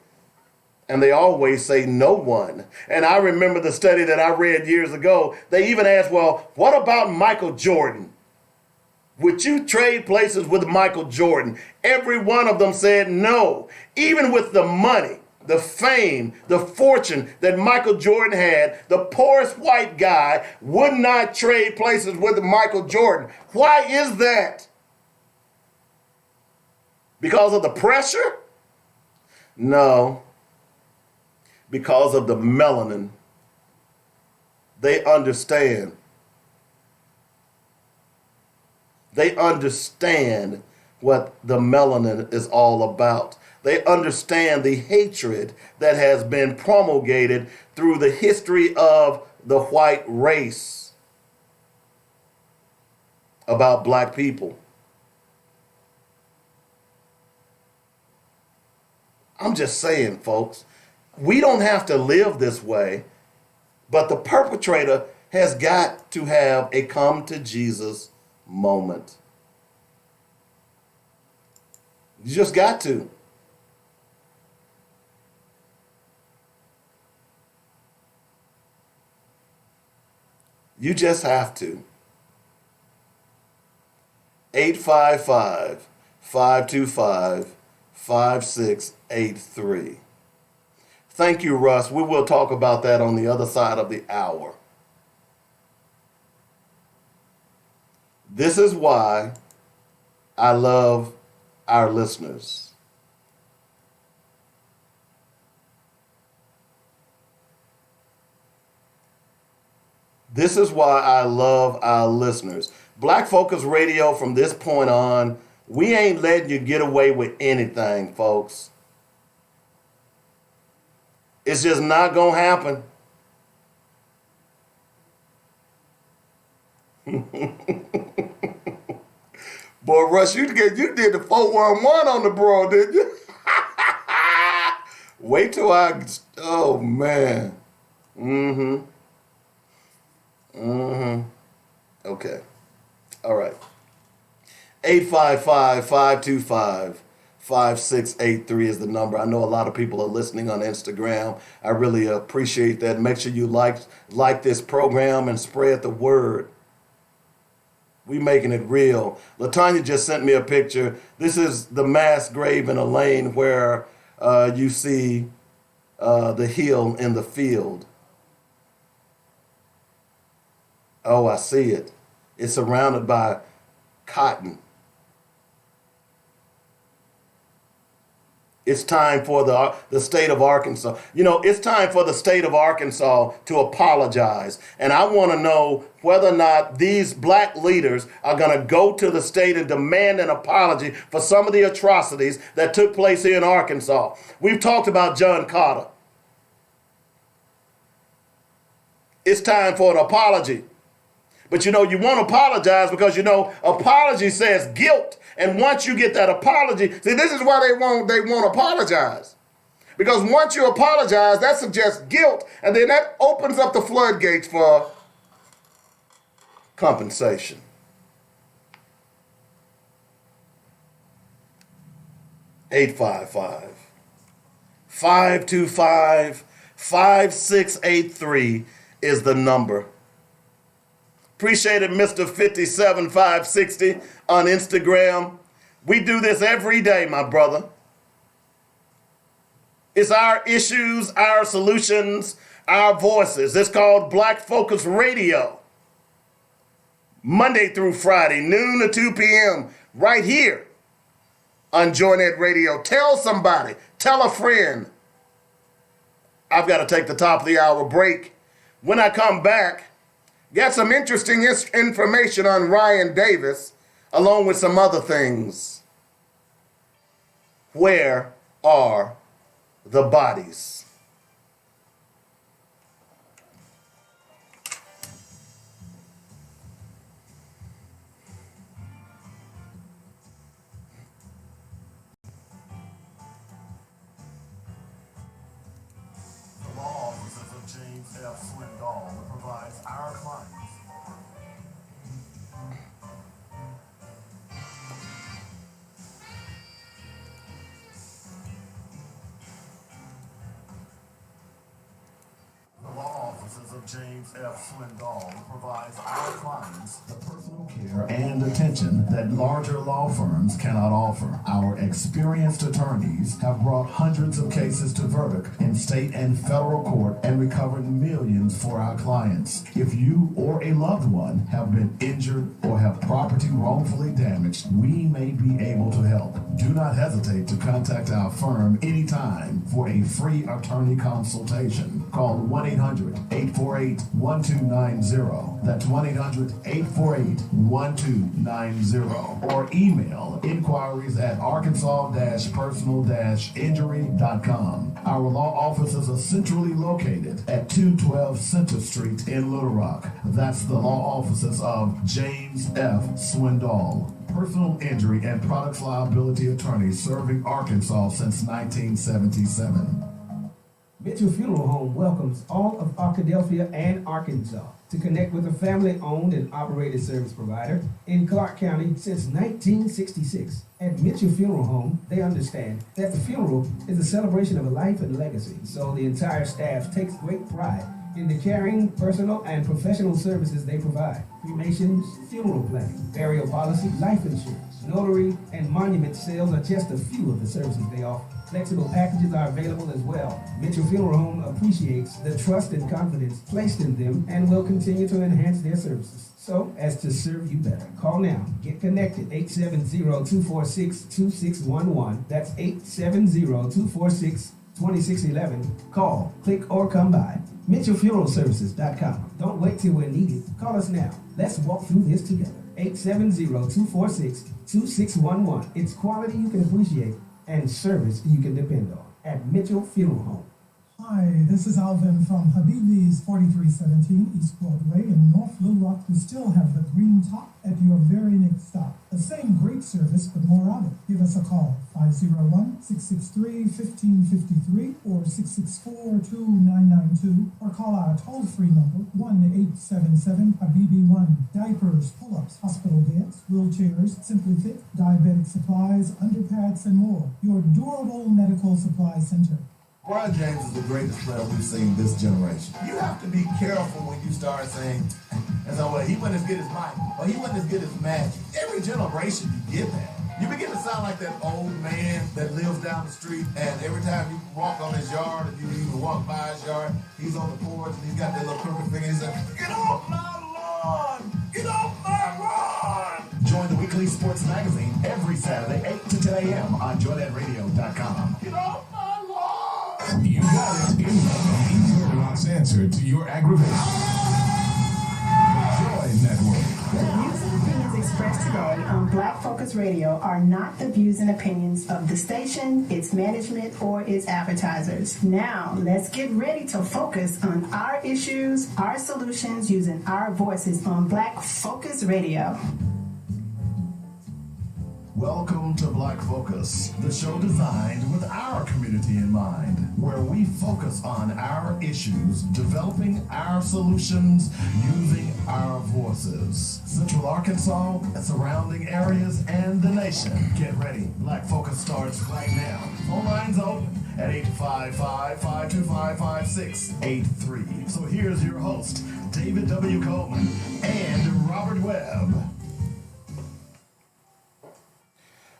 And they always say no one. And I remember the study that I read years ago. They even asked, well, what about Michael Jordan? Would you trade places with Michael Jordan? Every one of them said no. Even with the money, the fame, the fortune that Michael Jordan had, the poorest white guy would not trade places with Michael Jordan. Why is that? Because of the pressure? No. Because of the melanin. They understand. They understand what the melanin is all about. They understand the hatred that has been promulgated through the history of the white race about black people. I'm just saying, folks, we don't have to live this way, but the perpetrator has got to have a come to Jesus moment. You just got to. You just have to. 855-525-5683. Thank you, Russ. We will talk about that on the other side of the hour. This is why I love our listeners. This is why I love our listeners. Black Focus Radio, from this point on, we ain't letting you get away with anything, folks. It's just not going to happen. Boy, Russ, you did the 411 on the broad, didn't you? Wait till oh, man. Okay. All right. 855-525-5683 is the number. I know a lot of people are listening on Instagram. I really appreciate that. Make sure you like this program and spread the word. We making it real. LaTanya just sent me a picture. This is the mass grave in Elaine where you see the hill in the field. Oh, I see it. It's surrounded by cotton. It's time for the state of Arkansas. It's time for the state of Arkansas to apologize. And I want to know whether or not these black leaders are going to go to the state and demand an apology for some of the atrocities that took place here in Arkansas. We've talked about John Carter. It's time for an apology. But you want to apologize because apology says guilt. And once you get that apology, see, this is why they won't apologize. Because once you apologize, that suggests guilt, and then that opens up the floodgates for compensation. $855-525-5683 is the number. Appreciate it, Mr. 57560 on Instagram. We do this every day, my brother. It's our issues, our solutions, our voices. It's called Black Focus Radio. Monday through Friday, noon to 2 p.m., right here on Joynet Radio. Tell somebody, tell a friend. I've got to take the top of the hour break. When I come back, got some interesting information on Ryan Davis, along with some other things. Where are the bodies? The law offices of James F. Swindoll provides our clients of James F. Swindoll provides our clients the personal care and attention that larger law firms cannot offer. Our experienced attorneys have brought hundreds of cases to verdict in state and federal court and recovered millions for our clients. If you or a loved one have been injured or have property wrongfully damaged, we may be able to help. Do not hesitate to contact our firm anytime for a free attorney consultation. Call 1-800-848-1290. That's 1-800-848-1290. Or email inquiries at arkansas-personal-injury.com. Our law offices are centrally located at 212 Center Street in Little Rock. That's the law offices of James F. Swindoll, personal injury and products liability attorney serving Arkansas since 1977. Mitchell Funeral Home welcomes all of Arkadelphia and Arkansas to connect with a family-owned and operated service provider in Clark County since 1966. At Mitchell Funeral Home, they understand that the funeral is a celebration of a life and legacy, so the entire staff takes great pride in the caring, personal, and professional services they provide. Cremations, funeral planning, burial policy, life insurance, notary, and monument sales are just a few of the services they offer. Flexible packages are available as well. Mitchell Funeral Home appreciates the trust and confidence placed in them and will continue to enhance their services so as to serve you better. Call now. Get connected. 870-246-2611. That's 870-246-2611. Call, click, or come by. MitchellFuneralServices.com. Don't wait till we're needed. Call us now. Let's walk through this together. 870-246-2611. It's quality you can appreciate and service you can depend on at Mitchell Funeral Home. Hi, this is Alvin from Habibi's 4317 East Broadway in North Little Rock. We still have the green top at your very next stop. The same great service, but more of it. Give us a call, 501-663-1553 or 664-2992, or call our toll-free number, 1-877-HABIBI-1. Diapers, pull-ups, hospital beds, wheelchairs, Simply Fit, diabetic supplies, underpads, and more. Your durable medical supply center. LeBron James is the greatest player we've seen this generation. You have to be careful when you start saying, and so, well, he wouldn't as good as Mike, or he wasn't as good as Magic. Every generation you get that. You begin to sound like that old man that lives down the street, and every time you walk on his yard, or you even walk by his yard, he's on the porch, and he's got that little crooked finger, he's like, get off my lawn! Get off my lawn! Join the weekly sports magazine every Saturday, 8 to 10 a.m. on JoyNetRadio.com. Get off my lawn! You got it. Easy Orthodox answer to your aggravation. The Joy Network. The views and opinions expressed today on Black Focus Radio are not the views and opinions of the station, its management, or its advertisers. Now, let's get ready to focus on our issues, our solutions, using our voices on Black Focus Radio. Welcome to Black Focus, the show designed with our community in mind, where we focus on our issues, developing our solutions, using our voices. Central Arkansas, surrounding areas, and the nation. Get ready. Black Focus starts right now. Phone lines open at 855-525-5683. So here's your host, David W. Coleman and Robert Webb.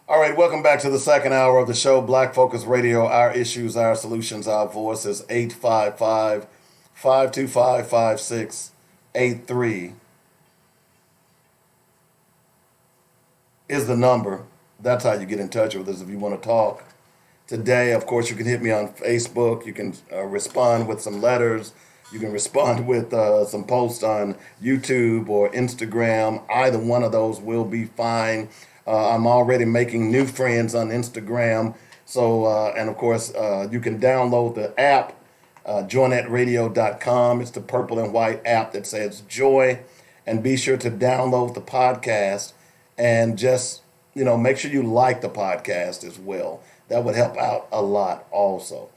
All right, welcome back to the second hour of the show, Black Focus Radio. Our issues, our solutions, our voices, 855-525-5683 is the number. That's how you get in touch with us if you want to talk. Today, of course, you can hit me on Facebook. You can respond with some letters. You can respond with some posts on YouTube or Instagram. Either one of those will be fine. I'm already making new friends on Instagram. So, and of course, you can download the app, joynetradio.com. It's the purple and white app that says Joy. And be sure to download the podcast and just, make sure you like the podcast as well. That would help out a lot also.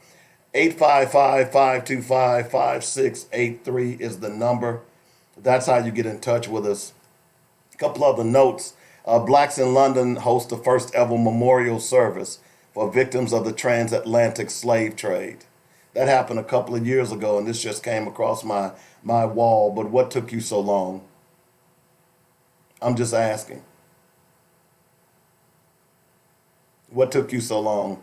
855-525-5683 is the number. That's how you get in touch with us. A couple other notes. Blacks in London host the first ever memorial service for victims of the transatlantic slave trade. That happened a couple of years ago, and this just came across my wall. But what took you so long? I'm just asking. What took you so long?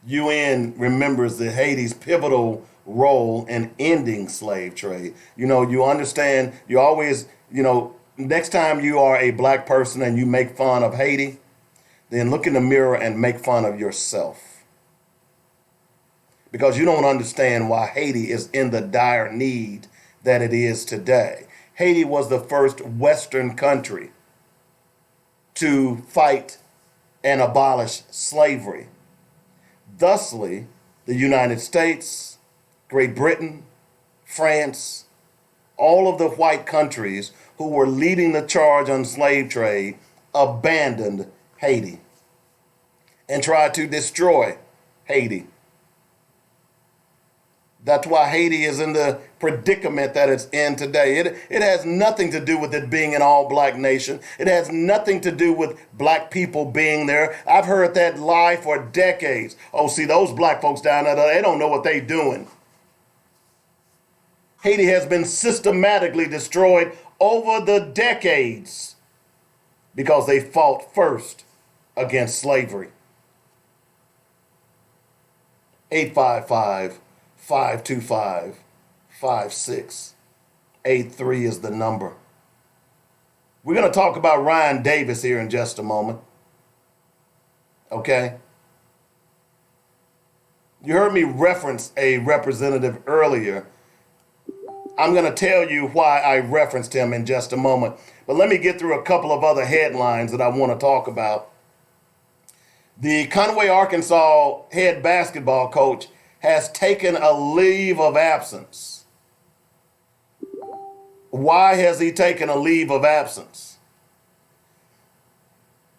UN remembers the Haiti's pivotal role in ending slave trade. You understand, you always, next time you are a black person and you make fun of Haiti, then look in the mirror and make fun of yourself. Because you don't understand why Haiti is in the dire need that it is today. Haiti was the first Western country to fight and abolish slavery. Thusly, the United States, Great Britain, France, all of the white countries who were leading the charge on slave trade abandoned Haiti and tried to destroy Haiti. That's why Haiti is in the predicament that it's in today. It has nothing to do with it being an all-black nation. It has nothing to do with black people being there. I've heard that lie for decades. Oh, see, those black folks down there, they don't know what they're doing. Haiti has been systematically destroyed over the decades because they fought first against slavery. 855-525-5683 is the number. We're going to talk about Ryan Davis here in just a moment. Okay? You heard me reference a representative earlier. I'm going to tell you why I referenced him in just a moment. But let me get through a couple of other headlines that I want to talk about. The Conway, Arkansas head basketball coach has taken a leave of absence. Why has he taken a leave of absence?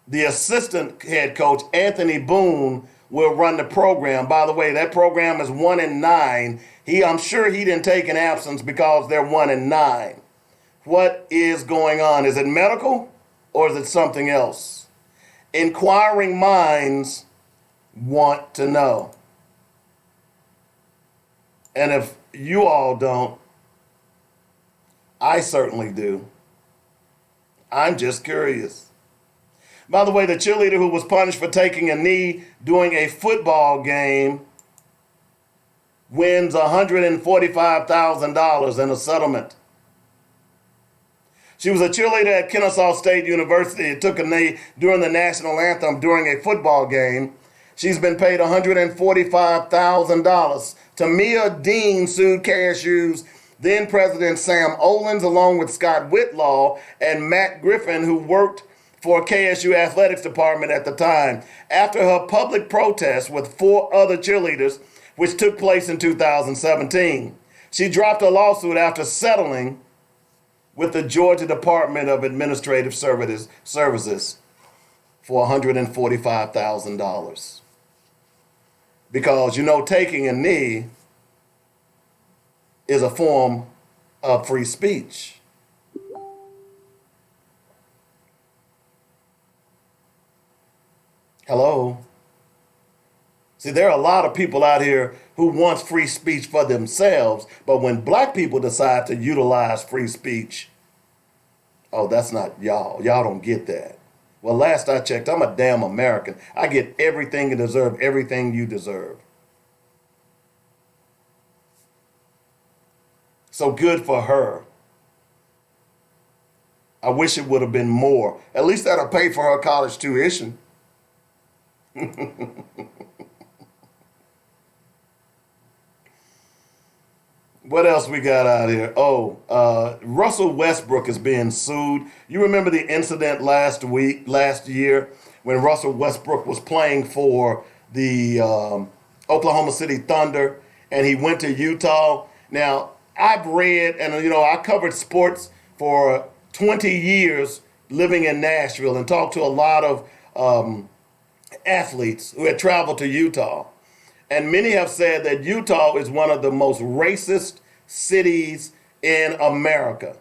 The assistant head coach, Anthony Boone, will run the program. By the way, that program is 1-9. I'm sure he didn't take an absence because they're 1-9. What is going on? Is it medical or is it something else? Inquiring minds want to know. And if you all don't, I certainly do. I'm just curious. By the way, the cheerleader who was punished for taking a knee during a football game wins $145,000 in a settlement. She was a cheerleader at Kennesaw State University and took a knee during the national anthem during a football game. She's been paid $145,000. Tamia Dean sued KSU's then President Sam Olens along with Scott Whitlaw and Matt Griffin, who worked for KSU athletics department at the time, after her public protest with 4 other cheerleaders, which took place in 2017. She dropped a lawsuit after settling with the Georgia Department of Administrative Services for $145,000. Because, taking a knee is a form of free speech. Hello? See, there are a lot of people out here who wants free speech for themselves, but when black people decide to utilize free speech, oh, that's not y'all. Y'all don't get that. Well, last I checked, I'm a damn American. I get everything and deserve everything you deserve. So good for her. I wish it would have been more. At least that'll pay for her college tuition. What else we got out here? Russell Westbrook is being sued. You remember the incident last year, when Russell Westbrook was playing for the Oklahoma City Thunder, and he went to Utah. Now, I've read, and I covered sports for 20 years living in Nashville and talked to a lot of athletes who had traveled to Utah. And many have said that Utah is one of the most racist cities in America,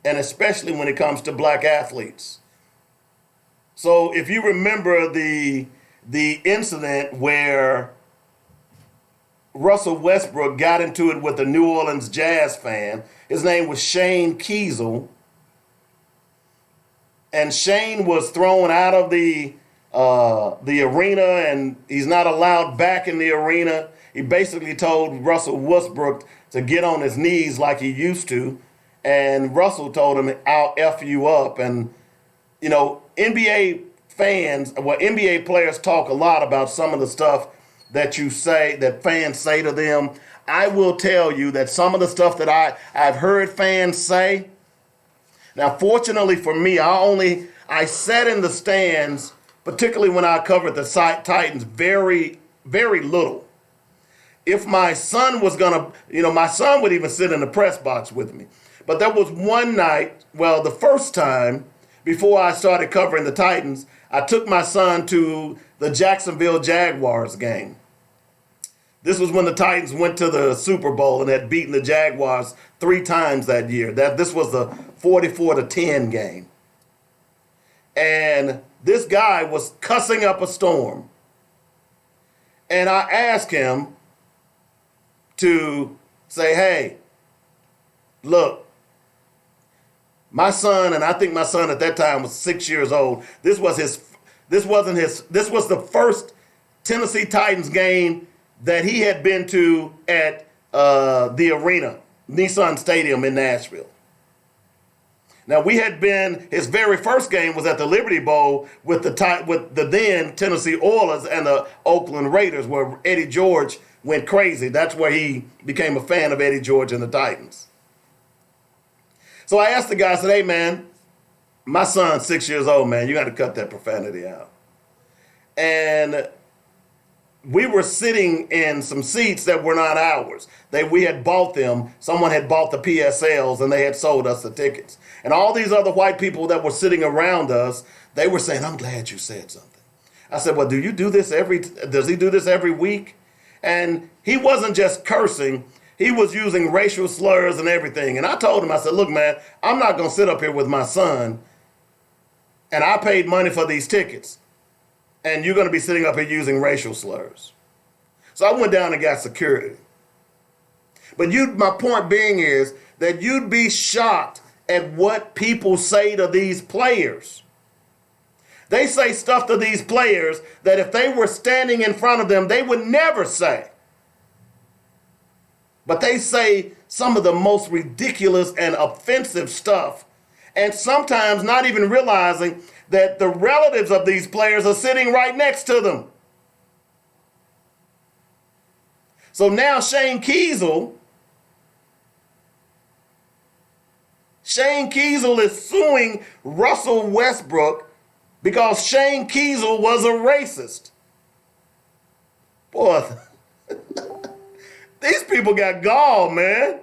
and especially when it comes to black athletes. So if you remember the incident where Russell Westbrook got into it with a New Orleans Jazz fan, his name was Shane Kiesel, and Shane was thrown out of the arena, and he's not allowed back in the arena. He basically told Russell Westbrook to get on his knees like he used to, and Russell told him, "I'll F you up." And NBA players talk a lot about some of the stuff that fans say to them. I will tell you that some of the stuff that I've heard fans say. Now, fortunately for me, I sat in the stands, particularly when I covered the Titans, very, very little. If my son was my son would even sit in the press box with me. But there was one night, the first time before I started covering the Titans, I took my son to the Jacksonville Jaguars game. This was when the Titans went to the Super Bowl and had beaten the Jaguars 3 times that year. This was the 44-10 game. And this guy was cussing up a storm. And I asked him to say, "Hey, Look, my son, and I think my son at that time was 6 years old. This was the first Tennessee Titans game that he had been to at the arena, Nissan Stadium in Nashville. Now, his very first game was at the Liberty Bowl with the then Tennessee Oilers and the Oakland Raiders, where Eddie George went crazy. That's where he became a fan of Eddie George and the Titans. So I asked the guy, I said, hey, man, my son's 6 years old, man. You got to cut that profanity out. And we were sitting in some seats that were not ours. We had bought them. Someone had bought the PSLs, and they had sold us the tickets. And all these other white people that were sitting around us, they were saying, I'm glad you said something. I said, well, does he do this every week? And he wasn't just cursing. He was using racial slurs and everything. And I told him, I said, look, man, I'm not going to sit up here with my son, and I paid money for these tickets, and you're going to be sitting up here using racial slurs. So I went down and got security. But my point being is that you'd be shocked at what people say to these players. They say stuff to these players that if they were standing in front of them, they would never say. But they say some of the most ridiculous and offensive stuff, and sometimes not even realizing that the relatives of these players are sitting right next to them. So now Shane Kiesel is suing Russell Westbrook because Shane Kiesel was a racist. Boy, these people got gall, man.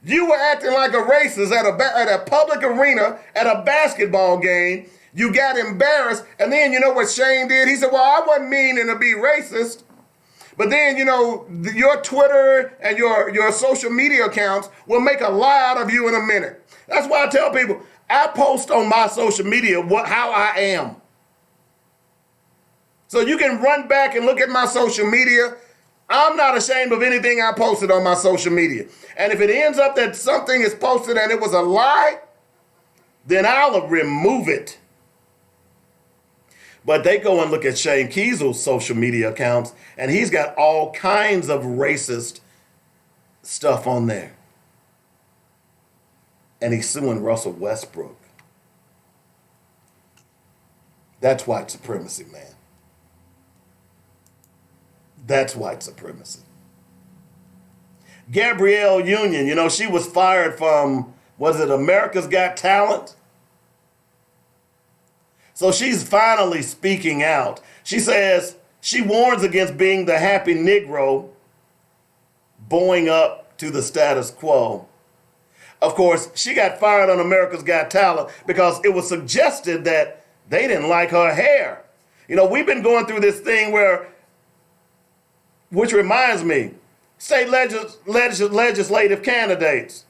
You were acting like a racist at a public arena at a basketball game. You got embarrassed, and then you know what Shane did? He said, well, I wasn't meaning to be racist. But then, your Twitter and your social media accounts will make a lie out of you in a minute. That's why I tell people, I post on my social media how I am. So you can run back and look at my social media. I'm not ashamed of anything I posted on my social media. And if it ends up that something is posted and it was a lie, then I'll remove it. But they go and look at Shane Kiesel's social media accounts, and he's got all kinds of racist stuff on there. And he's suing Russell Westbrook. That's white supremacy, man. That's white supremacy. Gabrielle Union, she was fired from, was it America's Got Talent? So she's finally speaking out. She says she warns against being the happy Negro, bowing up to the status quo. Of course, she got fired on America's Got Talent because it was suggested that they didn't like her hair. We've been going through this thing which reminds me, state legislative candidates.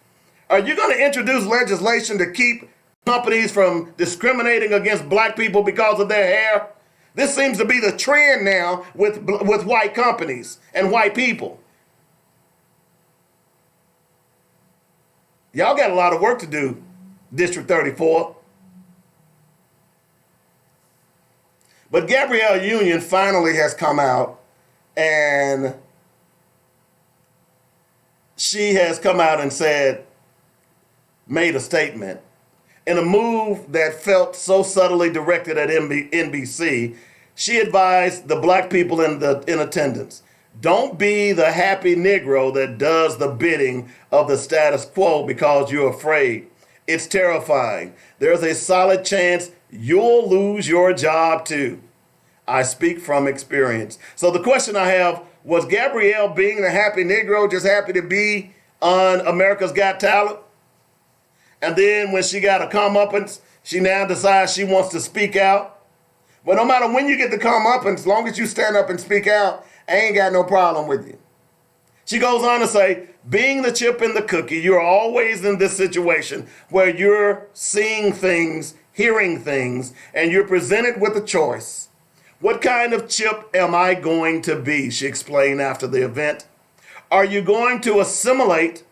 Are you going to introduce legislation to keep companies from discriminating against black people because of their hair? This seems to be the trend now with white companies and white people. Y'all got a lot of work to do, District 34. But Gabrielle Union finally has come out, and she has come out and made a statement. In a move that felt so subtly directed at NBC, she advised the black people in attendance, don't be the happy Negro that does the bidding of the status quo because you're afraid. It's terrifying. There's a solid chance you'll lose your job too. I speak from experience. So the question I have, was Gabrielle being the happy Negro just happy to be on America's Got Talent? And then when she got a comeuppance, she now decides she wants to speak out? But no matter when you get the comeuppance, as long as you stand up and speak out, I ain't got no problem with you. She goes on to say, being the chip in the cookie, you're always in this situation where you're seeing things, hearing things, and you're presented with a choice. What kind of chip am I going to be? She explained after the event. Are you going to assimilate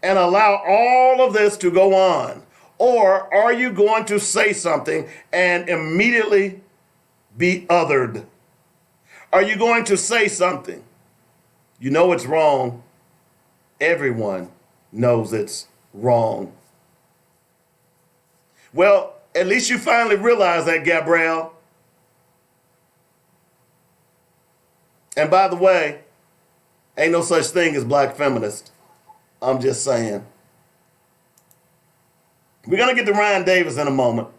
and allow all of this to go on? Or are you going to say something and immediately be othered? Are you going to say something? You know it's wrong. Everyone knows it's wrong. Well, at least you finally realize that, Gabrielle. And by the way, ain't no such thing as black feminist. I'm just saying. We're going to get to Ryan Davis in a moment.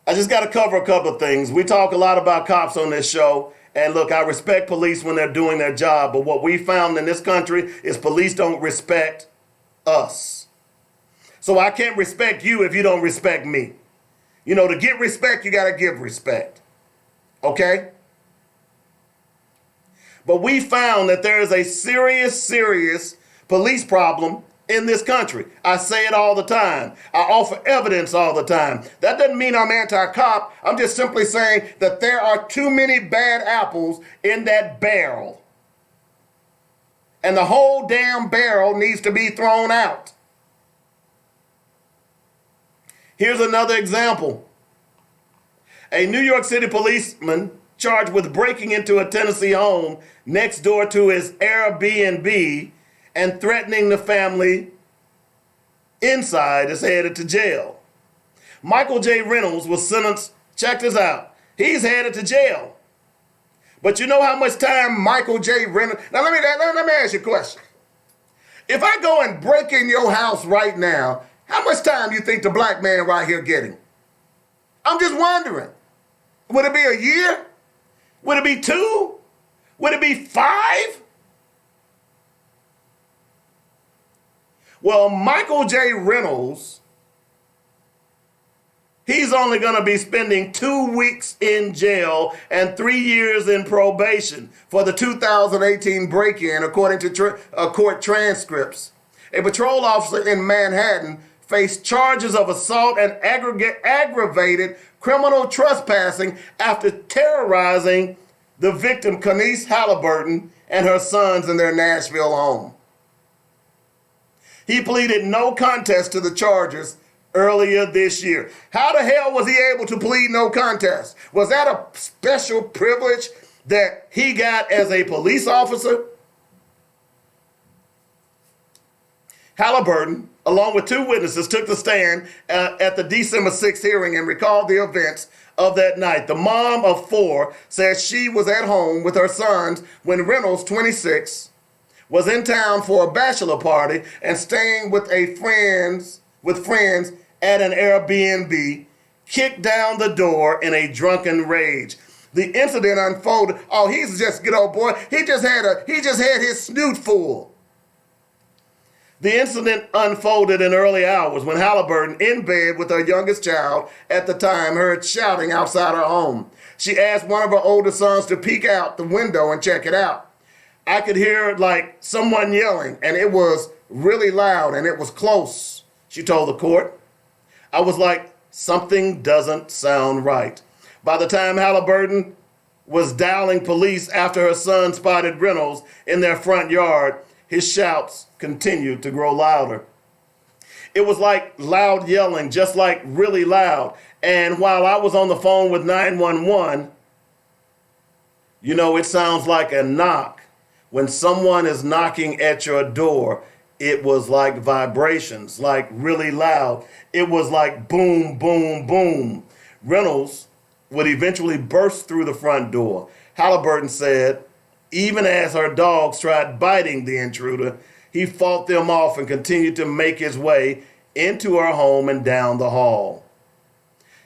I just got to cover a couple of things. We talk a lot about cops on this show. And look, I respect police when they're doing their job. But what we found in this country is police don't respect us. So I can't respect you if you don't respect me. You know, to get respect, you got to give respect. Okay? But we found that there is a serious police problem in this country. I say it all the time. I offer evidence all the time. That doesn't mean I'm anti-cop. I'm just simply saying that there are too many bad apples in that barrel. And the whole damn barrel needs to be thrown out. Here's another example. A New York City policeman charged with breaking into a Tennessee home next door to his Airbnb and threatening the family inside is headed to jail. Michael J. Reynolds was sentenced, check this out, he's headed to jail. But you know how much time Michael J. Reynolds, now let me ask you a question. If I go and break in your house right now, how much time do you think the black man right here getting? I'm just wondering. Would it be a year? Would it be 2? Would it be 5? Well, Michael J. Reynolds, he's only going to be spending 2 weeks in jail and 3 years in probation for the 2018 break-in, according to court transcripts. A patrol officer in Manhattan faced charges of assault and aggravated criminal trespassing after terrorizing the victim, Kanice Halliburton, and her sons in their Nashville home. He pleaded no contest to the charges earlier this year. How the hell was he able to plead no contest? Was that a special privilege that he got as a police officer? Halliburton, along with 2 witnesses, took the stand at the December 6th hearing and recalled the events of that night. The mom of 4 says she was at home with her sons when Reynolds, 26, was in town for a bachelor party and staying with friends at an Airbnb, kicked down the door in a drunken rage. The incident unfolded. Oh, he's just a good old boy. He just had his snoot full. The incident unfolded in early hours when Halliburton, in bed with her youngest child at the time, heard shouting outside her home. She asked one of her older sons to peek out the window and check it out. I could hear like someone yelling, and it was really loud and it was close, she told the court. I was like, something doesn't sound right. By the time Halliburton was dialing police after her son spotted Reynolds in their front yard, his shouts continued to grow louder. It was like loud yelling, just like really loud. And while I was on the phone with 911, you know, it sounds like a knock. When someone is knocking at your door, it was like vibrations, like really loud. It was like boom, boom, boom. Reynolds would eventually burst through the front door. Halliburton said, even as her dogs tried biting the intruder, he fought them off and continued to make his way into her home and down the hall.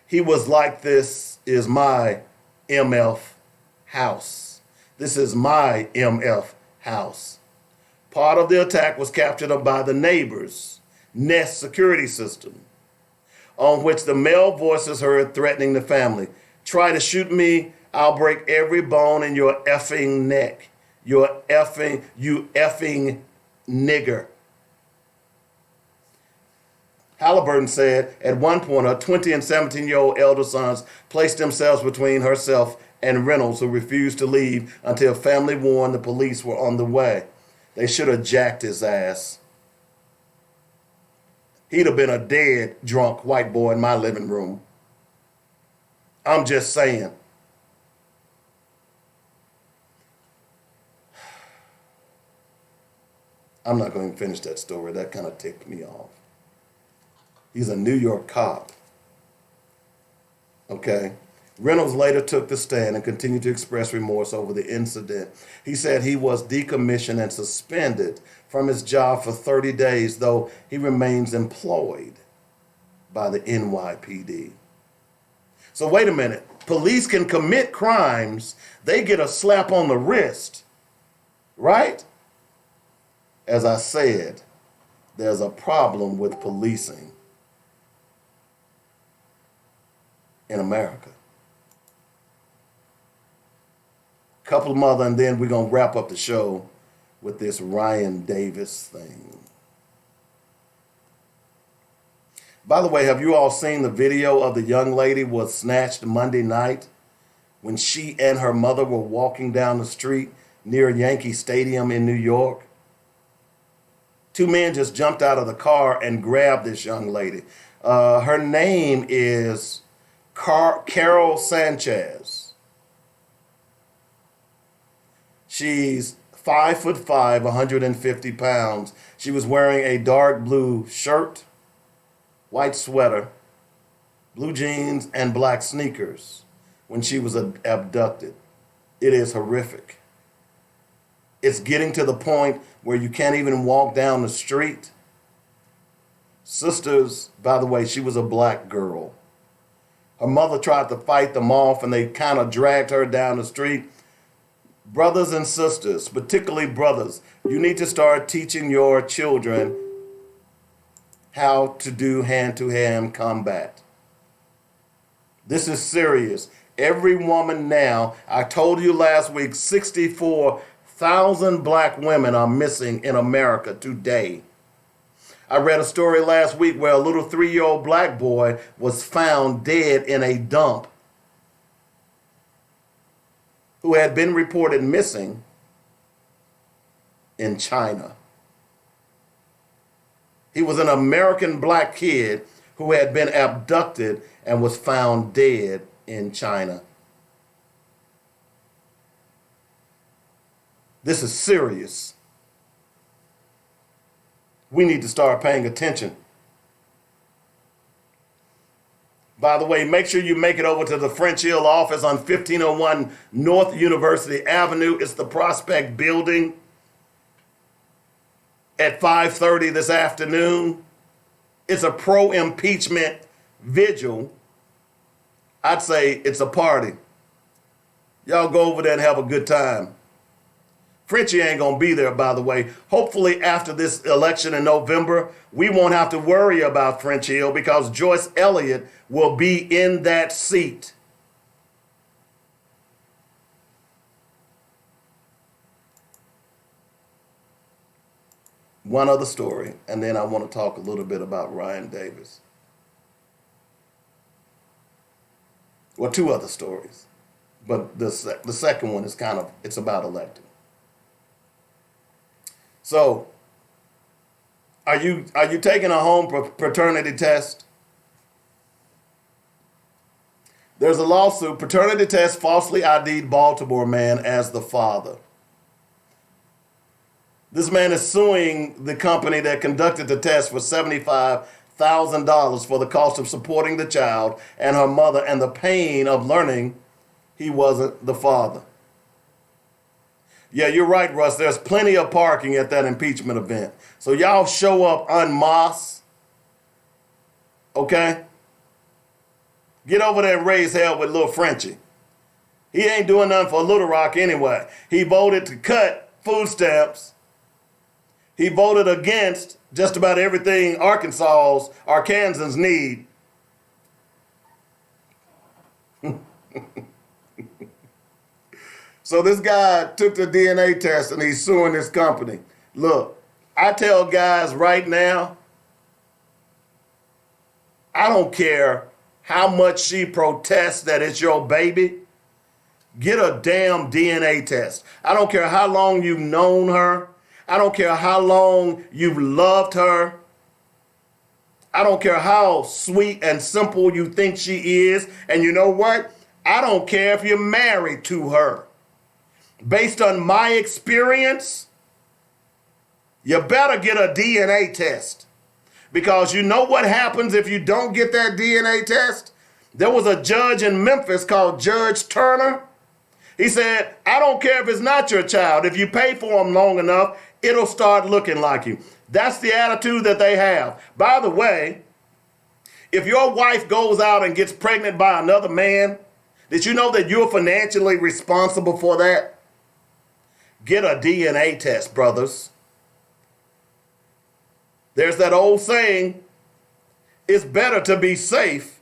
He was like, this is my MF house. This is my MF house. Part of the attack was captured by the neighbors' Nest security system, on which the male voices heard threatening the family. Try to shoot me, I'll break every bone in your effing neck. You effing nigger. Halliburton said at one point her 20 and 17-year-old elder sons placed themselves between herself and Reynolds, who refused to leave until family warned the police were on the way. They should have jacked his ass. He'd have been a dead, drunk white boy in my living room. I'm just saying. I'm not going to finish that story. That kind of ticked me off. He's a New York cop. Okay? Reynolds later took the stand and continued to express remorse over the incident. He said he was decommissioned and suspended from his job for 30 days, though he remains employed by the NYPD. So wait a minute. Police can commit crimes. They get a slap on the wrist, right? As I said, there's a problem with policing in America. Couple of other, and then we're going to wrap up the show with this Ryan Davis thing. By the way, have you all seen the video of the young lady was snatched Monday night when she and her mother were walking down the street near Yankee Stadium in New York? Two men just jumped out of the car and grabbed this young lady. Her name is Carol Sanchez. She's 5'5", 150 pounds. She was wearing a dark blue shirt, white sweater, blue jeans, and black sneakers when she was abducted. It is horrific. It's getting to the point where you can't even walk down the street. Sisters, by the way, she was a black girl. Her mother tried to fight them off, and they kind of dragged her down the street. Brothers and sisters, particularly brothers, you need to start teaching your children how to do hand-to-hand combat. This is serious. Every woman now, I told you last week, 64,000 black women are missing in America today. I read a story last week where a little 3-year-old black boy was found dead in a dump, who had been reported missing in China. He was an American black kid who had been abducted and was found dead in China. This is serious. We need to start paying attention. By the way, make sure you make it over to the French Hill office on 1501 North University Avenue. It's the Prospect Building at 5:30 this afternoon. It's a pro-impeachment vigil. I'd say it's a party. Y'all go over there and have a good time. Frenchie ain't going to be there, by the way. Hopefully after this election in November, we won't have to worry about French Hill because Joyce Elliott will be in that seat. One other story, and then I want to talk a little bit about Ryan Davis. Well, two other stories, but the second one is it's about electing. So, are you taking a home paternity test? There's a lawsuit. Paternity test falsely ID'd Baltimore man as the father. This man is suing the company that conducted the test for $75,000 for the cost of supporting the child and her mother and the pain of learning he wasn't the father. Yeah, you're right, Russ. There's plenty of parking at that impeachment event. So y'all show up en masse, okay? Get over there and raise hell with little Frenchie. He ain't doing nothing for Little Rock anyway. He voted to cut food stamps. He voted against just about everything Arkansans need. So this guy took the DNA test and he's suing this company. Look, I tell guys right now, I don't care how much she protests that it's your baby. Get a damn DNA test. I don't care how long you've known her. I don't care how long you've loved her. I don't care how sweet and simple you think she is. And you know what? I don't care if you're married to her. Based on my experience, you better get a DNA test. Because you know what happens if you don't get that DNA test? There was a judge in Memphis called Judge Turner. He said, I don't care if it's not your child. If you pay for them long enough, it'll start looking like you. That's the attitude that they have. By the way, if your wife goes out and gets pregnant by another man, did you know that you're financially responsible for that? Get a DNA test, brothers. There's that old saying, it's better to be safe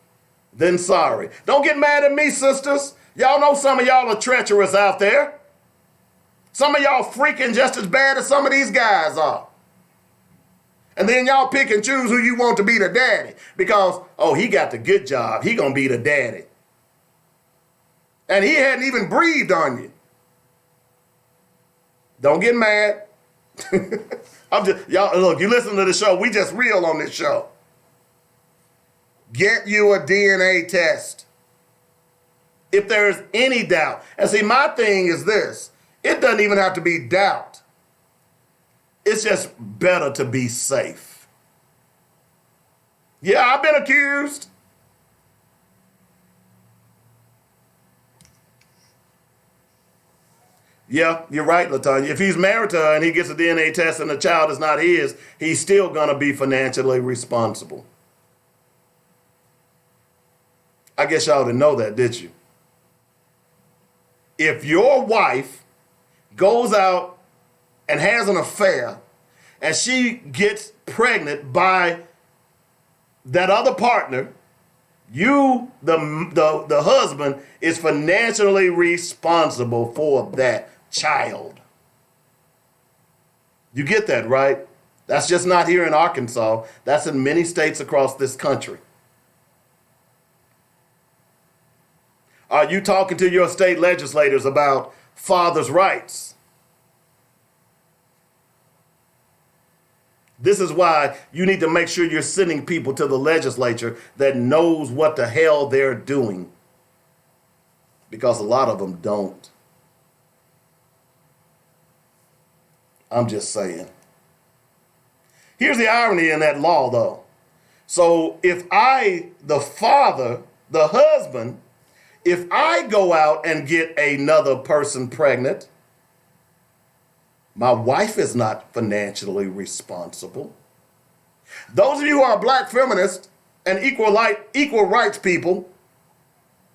than sorry. Don't get mad at me, sisters. Y'all know some of y'all are treacherous out there. Some of y'all freaking just as bad as some of these guys are. And then y'all pick and choose who you want to be the daddy. Because, oh, he got the good job. He gonna be the daddy. And he hadn't even breathed on you. Don't get mad. Y'all, look, you listen to the show. We just real on this show. Get you a DNA test. If there's any doubt. And see, my thing is this. It doesn't even have to be doubt. It's just better to be safe. Yeah, I've been accused. Yeah, you're right, LaTanya. If he's married to her and he gets a DNA test and the child is not his, he's still going to be financially responsible. I guess y'all didn't know that, did you? If your wife goes out and has an affair and she gets pregnant by that other partner, you, the husband, is financially responsible for that child. You get that, right? That's just not here in Arkansas. That's in many states across this country. Are you talking to your state legislators about fathers' rights? This is why you need to make sure you're sending people to the legislature that knows what the hell they're doing. Because a lot of them don't. I'm just saying. Here's the irony in that law, though. So if I, the father, the husband, if I go out and get another person pregnant, my wife is not financially responsible. Those of you who are black feminists and equal rights people,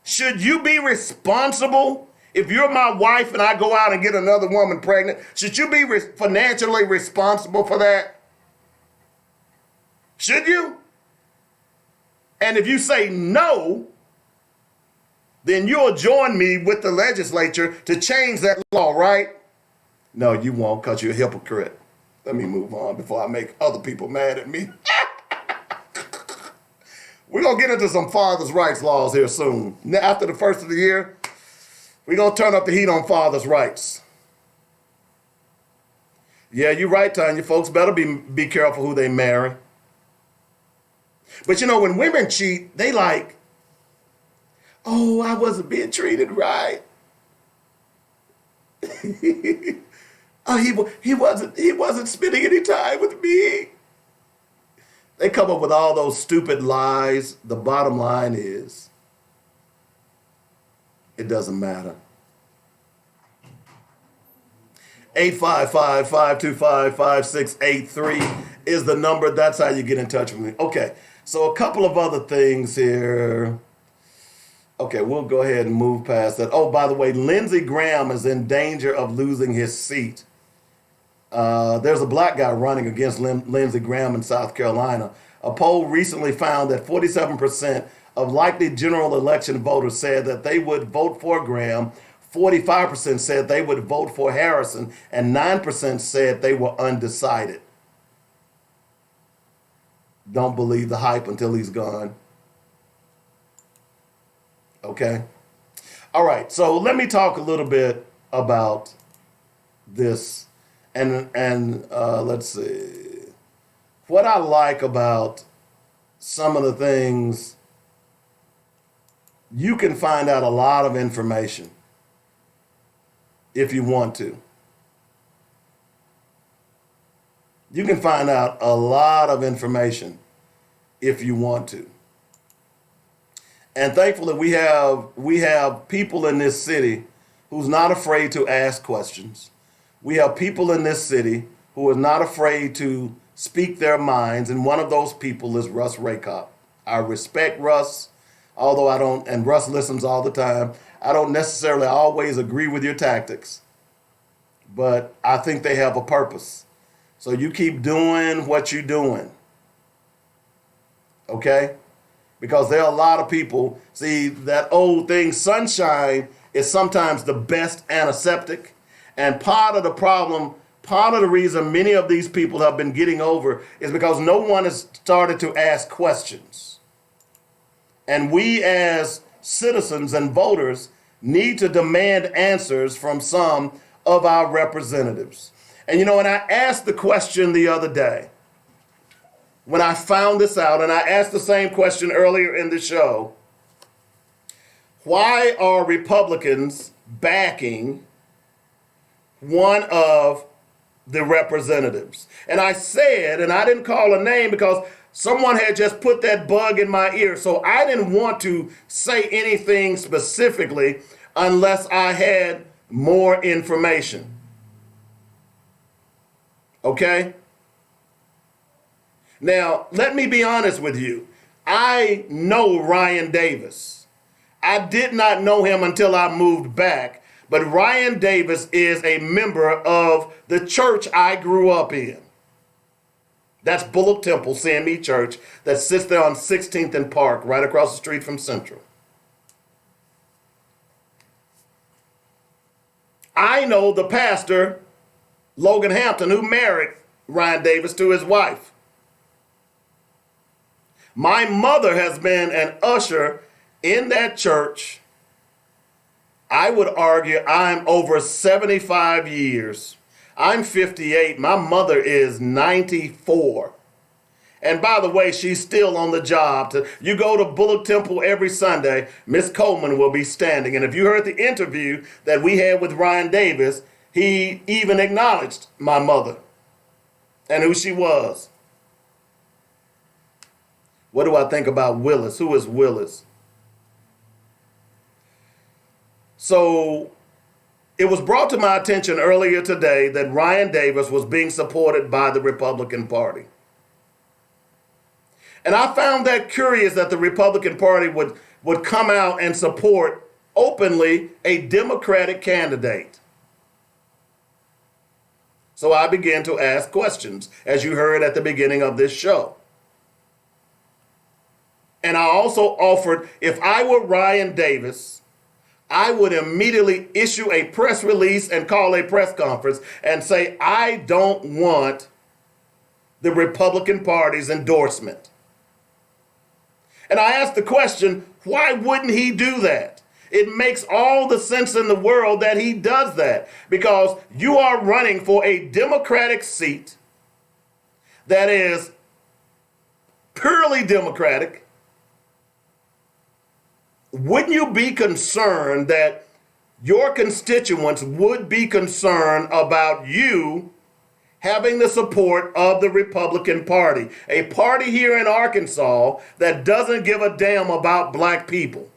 should you be responsible if you're my wife and I go out and get another woman pregnant? Should you be financially responsible for that? Should you? And if you say no, then you'll join me with the legislature to change that law, right? No, you won't, because you're a hypocrite. Let me move on before I make other people mad at me. We're going to get into some fathers' rights laws here soon. After the first of the year, we're going to turn up the heat on fathers' rights. Yeah, you're right, Tanya. Folks better be careful who they marry. But you know, when women cheat, they like, oh, I wasn't being treated right. Oh, he wasn't spending any time with me. They come up with all those stupid lies. The bottom line is, it doesn't matter. 855-525-5683 is the number. That's how you get in touch with me. Okay, so a couple of other things here. Okay, we'll go ahead and move past that. Oh, by the way, Lindsey Graham is in danger of losing his seat. There's a black guy running against Lindsey Graham in South Carolina. A poll recently found that 47% of likely general election voters said that they would vote for Graham, 45% said they would vote for Harrison, and 9% said they were undecided. Don't believe the hype until he's gone. Okay? All right, so let me talk a little bit about this. And let's see. What I like about some of the things, you can find out a lot of information if you want to. You can find out a lot of information if you want to. And thankfully we have people in this city who's not afraid to ask questions. We have people in this city who are not afraid to speak their minds, and one of those people is Russ Raycop. I respect Russ, although I don't, and Russ listens all the time. I don't necessarily always agree with your tactics, but I think they have a purpose. So you keep doing what you're doing, okay? Because there are a lot of people, see, that old thing, sunshine is sometimes the best antiseptic. And part of the problem, part of the reason many of these people have been getting over is because no one has started to ask questions. And we as citizens and voters need to demand answers from some of our representatives. And you know, when I asked the question the other day, when I found this out, and I asked the same question earlier in the show, why are Republicans backing one of the representatives? And I said, and I didn't call a name because someone had just put that bug in my ear, so I didn't want to say anything specifically unless I had more information. Okay? Now, let me be honest with you. I know Ryan Davis. I did not know him until I moved back, but Ryan Davis is a member of the church I grew up in. That's Bullock Temple CME Church that sits there on 16th and Park, right across the street from Central. I know the pastor, Logan Hampton, who married Ryan Davis to his wife. My mother has been an usher in that church. I would argue I'm over 75 years. I'm 58. My mother is 94. And by the way, she's still on the job. You go to Bullock Temple every Sunday, Miss Coleman will be standing. And if you heard the interview that we had with Ryan Davis, he even acknowledged my mother and who she was. What do I think about Willis? Who is Willis? So it was brought to my attention earlier today that Ryan Davis was being supported by the Republican Party. And I found that curious that the Republican Party would come out and support openly a Democratic candidate. So I began to ask questions, as you heard at the beginning of this show. And I also offered, if I were Ryan Davis, I would immediately issue a press release and call a press conference and say, I don't want the Republican Party's endorsement. And I asked the question, why wouldn't he do that? It makes all the sense in the world that he does that, because you are running for a Democratic seat that is purely Democratic. Wouldn't you be concerned that your constituents would be concerned about you having the support of the Republican Party, a party here in Arkansas that doesn't give a damn about black people?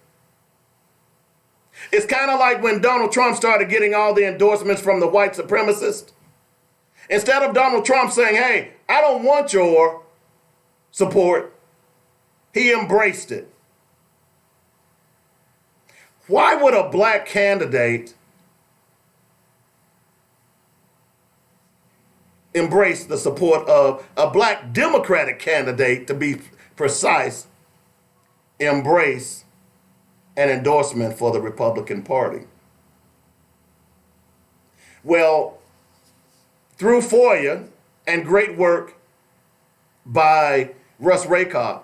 It's kind of like when Donald Trump started getting all the endorsements from the white supremacists. Instead of Donald Trump saying, hey, I don't want your support, he embraced it. Why would a black candidate embrace the support of a black Democratic candidate, to be precise, embrace an endorsement for the Republican Party? Well, through FOIA and great work by Russ Raycop,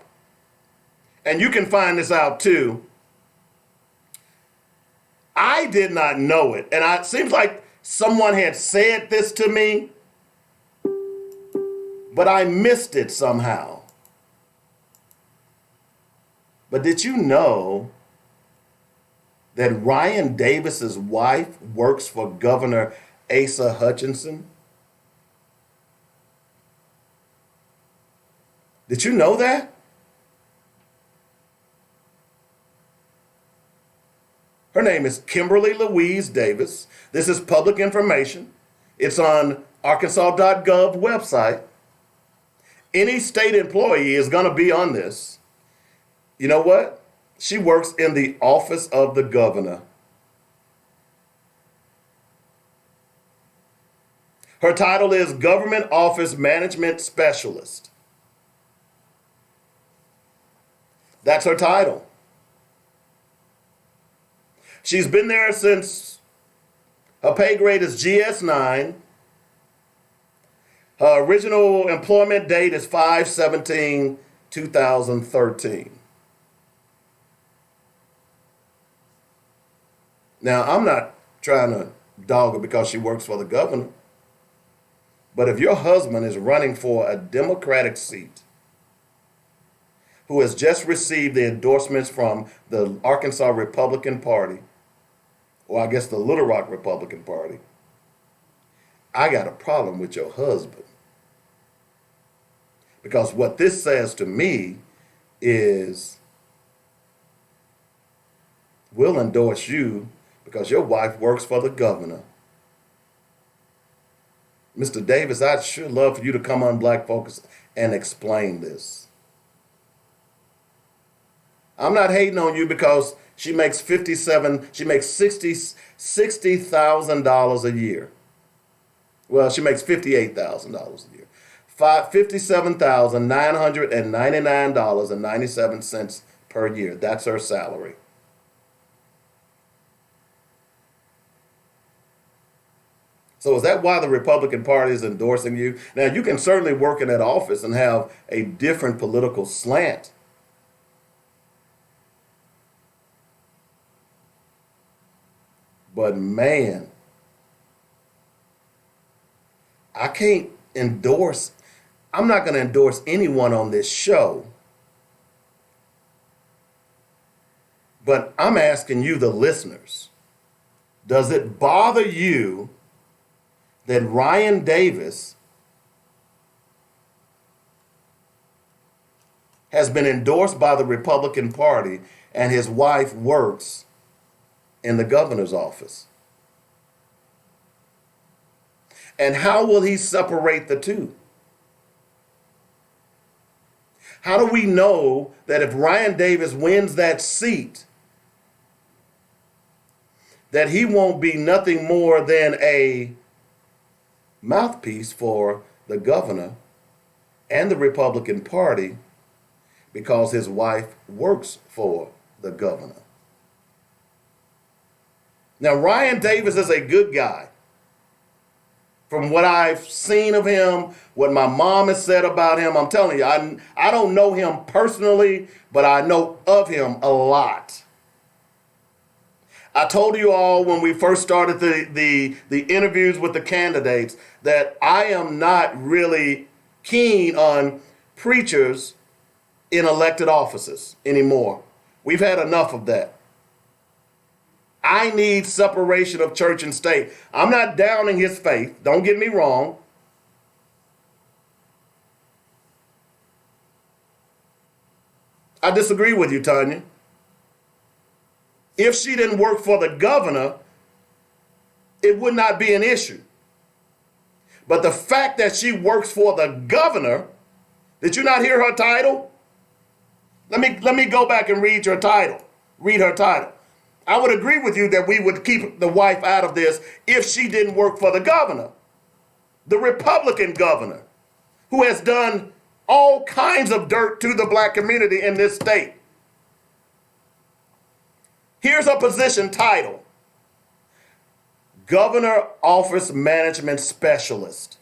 and you can find this out too, I did not know it. And it seems like someone had said this to me, but I missed it somehow. But did you know that Ryan Davis's wife works for Governor Asa Hutchinson? Did you know that? Her name is Kimberly Louise Davis. This is public information. It's on arkansas.gov website. Any state employee is going to be on this. You know what? She works in the office of the governor. Her title is Government Office Management Specialist. That's her title. She's been there since her pay grade is GS9. Her original employment date is 5/17/2013. Now, I'm not trying to dog her because she works for the governor. But if your husband is running for a Democratic seat, who has just received the endorsements from the Arkansas Republican Party, or I guess the Little Rock Republican Party, I got a problem with your husband. Because what this says to me is, we'll endorse you because your wife works for the governor. Mr. Davis, I'd sure love for you to come on Black Focus and explain this. I'm not hating on you because she makes $60,000 a year. Well, she makes $58,000 a year. $57,999.97 per year. That's her salary. So is that why the Republican Party is endorsing you? Now, you can certainly work in that office and have a different political slant. But man, I can't endorse, I'm not going to endorse anyone on this show. But I'm asking you, the listeners, does it bother you that Ryan Davis has been endorsed by the Republican Party and his wife works in the governor's office? And how will he separate the two? How do we know that if Ryan Davis wins that seat, that he won't be nothing more than a mouthpiece for the governor and the Republican Party because his wife works for the governor? Now, Ryan Davis is a good guy. From what I've seen of him, what my mom has said about him, I'm telling you, I don't know him personally, but I know of him a lot. I told you all when we first started the interviews with the candidates that I am not really keen on preachers in elected offices anymore. We've had enough of that. I need separation of church and state. I'm not downing his faith. Don't get me wrong. I disagree with you, Tanya. If she didn't work for the governor, it would not be an issue. But the fact that she works for the governor, did you not hear her title? Let me go back and read her title. I would agree with you that we would keep the wife out of this if she didn't work for the governor, the Republican governor, who has done all kinds of dirt to the black community in this state. Here's her position title: Governor Office Management Specialist.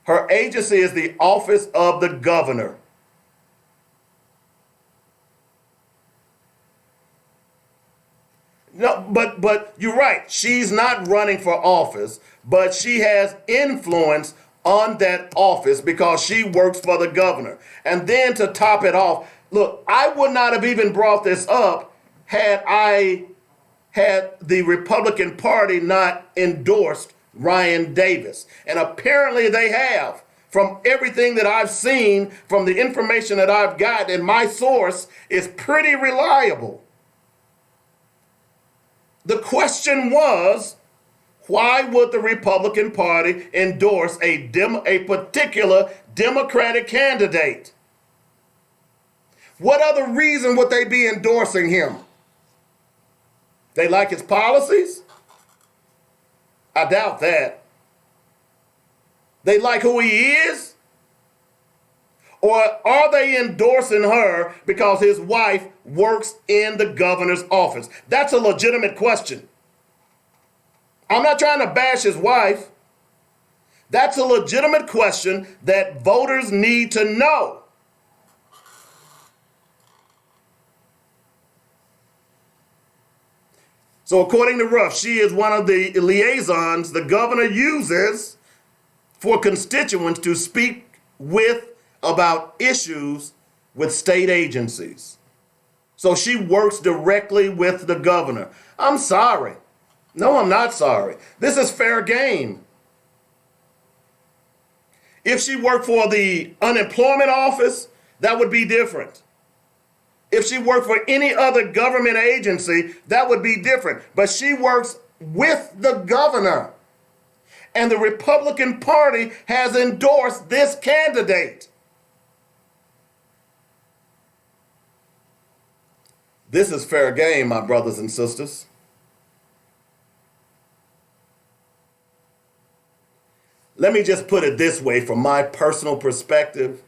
Her agency is the Office of the Governor. No, but you're right. She's not running for office, but she has influence on that office because she works for the governor. And then to top it off, look, I would not have even brought this up had the Republican Party not endorsed Ryan Davis. And apparently they have. From everything that I've seen, from the information that I've got, and my source is pretty reliable. The question was, why would the Republican Party endorse a particular Democratic candidate? What other reason would they be endorsing him? They like his policies? I doubt that. They like who he is? Or are they endorsing her because his wife works in the governor's office? That's a legitimate question. I'm not trying to bash his wife. That's a legitimate question that voters need to know. So according to Ruff, she is one of the liaisons the governor uses for constituents to speak with about issues with state agencies. So she works directly with the governor. I'm sorry. No, I'm not sorry. This is fair game. If she worked for the unemployment office, that would be different. If she worked for any other government agency, that would be different. But she works with the governor. And the Republican Party has endorsed this candidate. This is fair game, my brothers and sisters. Let me just put it this way from my personal perspective.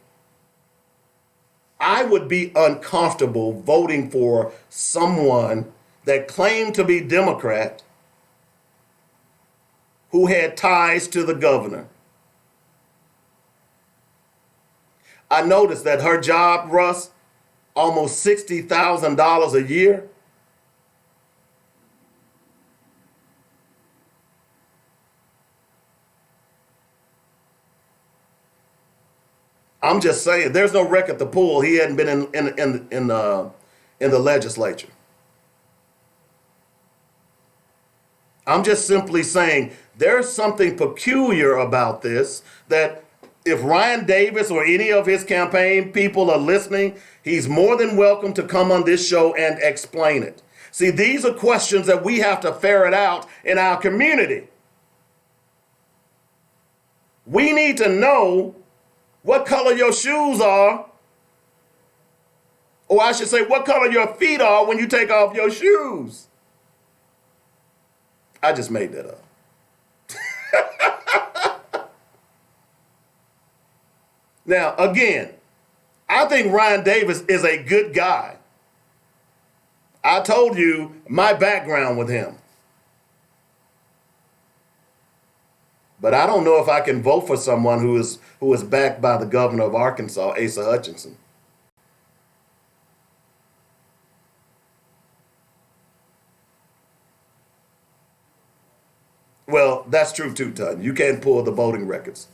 I would be uncomfortable voting for someone that claimed to be Democrat who had ties to the governor. I noticed that her job, Russ, almost $60,000 a year. I'm just saying, there's no record to pull. He hadn't been in the legislature. I'm just simply saying there's something peculiar about this, that if Ryan Davis or any of his campaign people are listening, he's more than welcome to come on this show and explain it. See, these are questions that we have to ferret out in our community. We need to know what color your shoes are, or I should say, what color your feet are when you take off your shoes. I just made that up. Now, again, I think Ryan Davis is a good guy. I told you my background with him. But I don't know if I can vote for someone who is backed by the governor of Arkansas, Asa Hutchinson. Well, that's true too, Tun. You can't pull the voting records.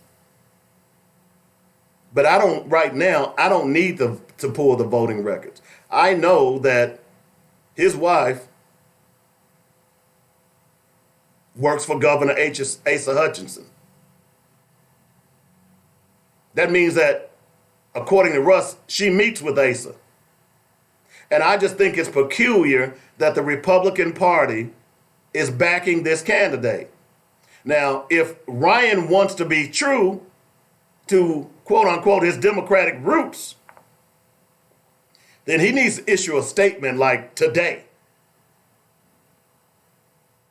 But right now, I don't need to pull the voting records. I know that his wife works for Governor Asa Hutchinson. That means that, according to Russ, she meets with Asa. And I just think it's peculiar that the Republican Party is backing this candidate. Now, if Ryan wants to be true to, quote unquote, his Democratic roots, then he needs to issue a statement like today.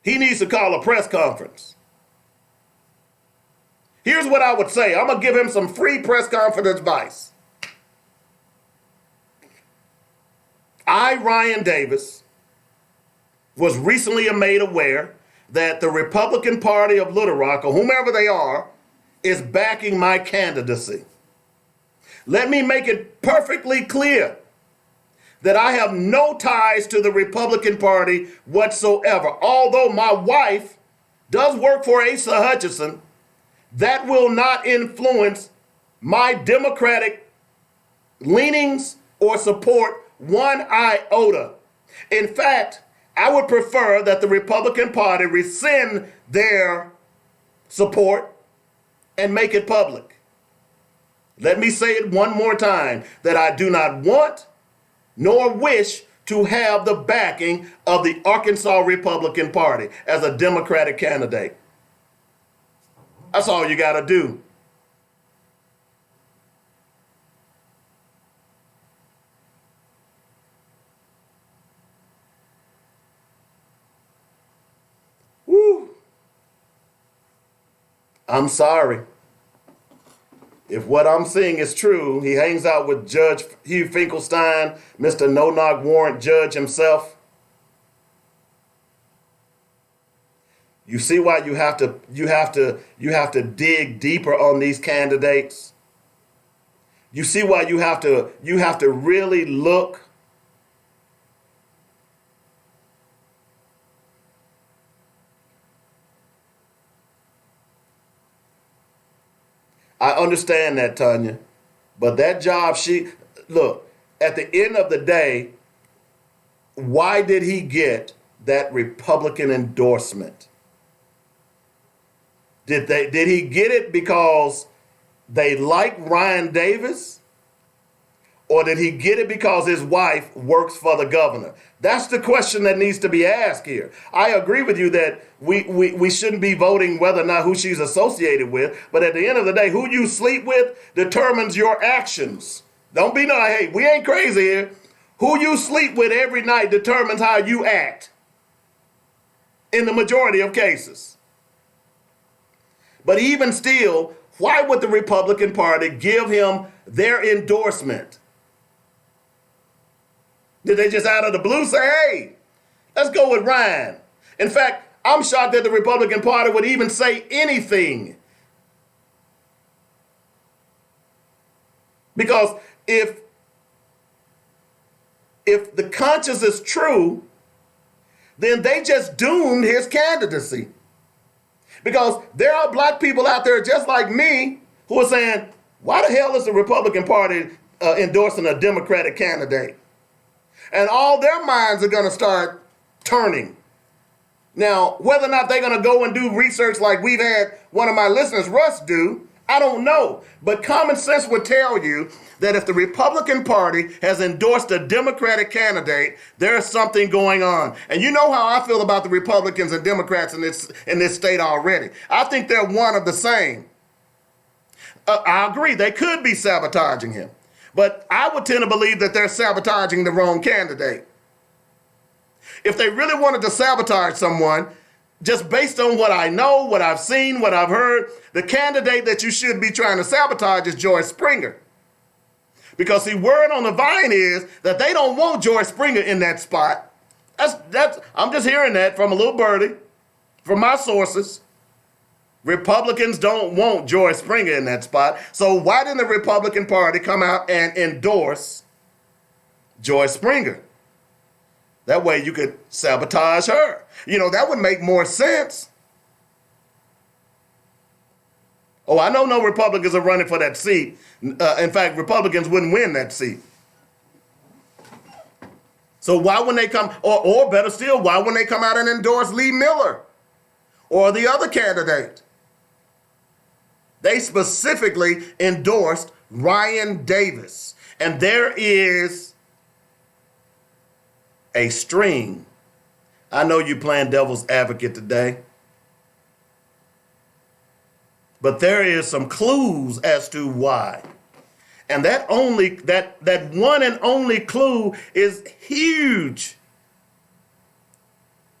He needs to call a press conference. Here's what I would say. I'm going to give him some free press conference advice. I, Ryan Davis, was recently made aware that the Republican Party of Little Rock, or whomever they are, is backing my candidacy. Let me make it perfectly clear that I have no ties to the Republican Party whatsoever. Although my wife does work for Asa Hutchinson, that will not influence my Democratic leanings or support one iota. In fact, I would prefer that the Republican Party rescind their support and make it public. Let me say it one more time, that I do not want nor wish to have the backing of the Arkansas Republican Party as a Democratic candidate. That's all you got to do. Woo. I'm sorry. If what I'm seeing is true, he hangs out with Judge Hugh Finkelstein, Mr. No-Knock warrant judge himself. You see why you have to dig deeper on these candidates. You see why you have to really look. I understand that, Tanya, but that job, look, at the end of the day, why did he get that Republican endorsement? Did he get it because they like Ryan Davis? Or did he get it because his wife works for the governor? That's the question that needs to be asked here. I agree with you that we shouldn't be voting whether or not who she's associated with, but at the end of the day, who you sleep with determines your actions. Don't be hey, we ain't crazy here. Who you sleep with every night determines how you act in the majority of cases. But even still, why would the Republican Party give him their endorsement? Did they just out of the blue say, hey, let's go with Ryan? In fact, I'm shocked that the Republican Party would even say anything. Because if the conscience is true, then they just doomed his candidacy. Because there are black people out there just like me who are saying, why the hell is the Republican Party endorsing a Democratic candidate? And all their minds are going to start turning. Now, whether or not they're going to go and do research like we've had one of my listeners, Russ, do, I don't know. But common sense would tell you that if the Republican Party has endorsed a Democratic candidate, there's something going on. And you know how I feel about the Republicans and Democrats in this state already. I think they're one of the same. I agree, they could be sabotaging him. But I would tend to believe that they're sabotaging the wrong candidate. If they really wanted to sabotage someone, just based on what I know, what I've seen, what I've heard, the candidate that you should be trying to sabotage is Joyce Springer. Because see, word on the vine is that they don't want Joyce Springer in that spot. I'm just hearing that from a little birdie, from my sources. Republicans don't want Joyce Springer in that spot. So why didn't the Republican Party come out and endorse Joyce Springer? That way you could sabotage her. You know, that would make more sense. Oh, I know no Republicans are running for that seat. In fact, Republicans wouldn't win that seat. So why when they come, or better still, why when they come out and endorse Lee Miller or the other candidate? They specifically endorsed Ryan Davis. And there is a string. I know you're playing devil's advocate today. But there is some clues as to why. And that one and only clue is huge.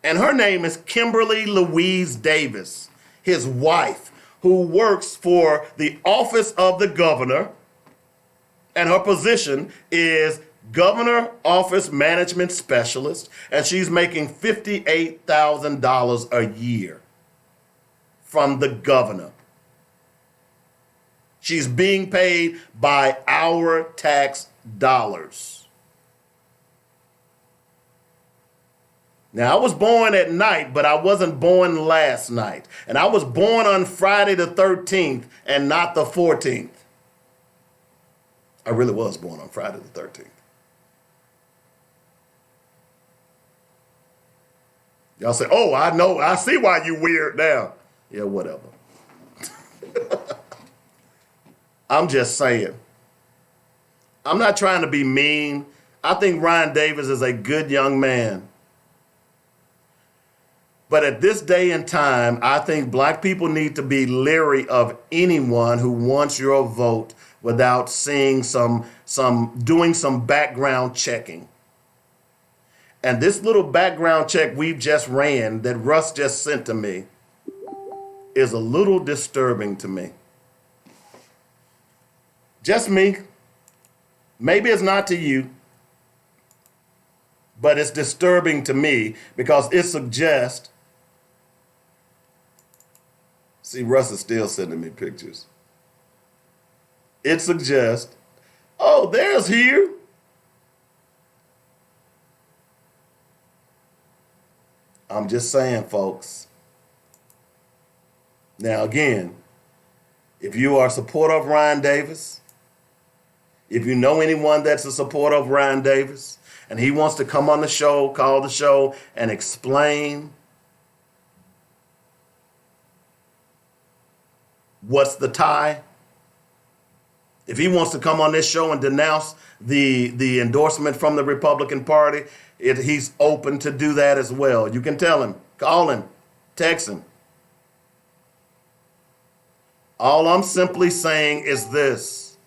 And her name is Kimberly Louise Davis, his wife, who works for the office of the governor. And her position is Governor Office Management Specialist. And she's making $58,000 a year from the governor. She's being paid by our tax dollars. Now, I was born at night, but I wasn't born last night. And I was born on Friday the 13th and not the 14th. I really was born on Friday the 13th. Y'all say, oh, I know, I see why you weird now. Yeah, whatever. I'm just saying. I'm not trying to be mean. I think Ryan Davis is a good young man. But at this day and time, I think black people need to be leery of anyone who wants your vote without seeing doing some background checking. And this little background check we've just ran that Russ just sent to me is a little disturbing to me. Just me. Maybe it's not to you, but it's disturbing to me because it suggests. See, Russ is still sending me pictures. It suggests, oh, there's here. I'm just saying, folks. Now, again, if you are a supporter of Ryan Davis, if you know anyone that's a supporter of Ryan Davis, and he wants to come on the show, call the show, and explain what's the tie, if he wants to come on this show and denounce the endorsement from the Republican Party, he's open to do that as well. You can tell him, call him, text him. All I'm simply saying is this.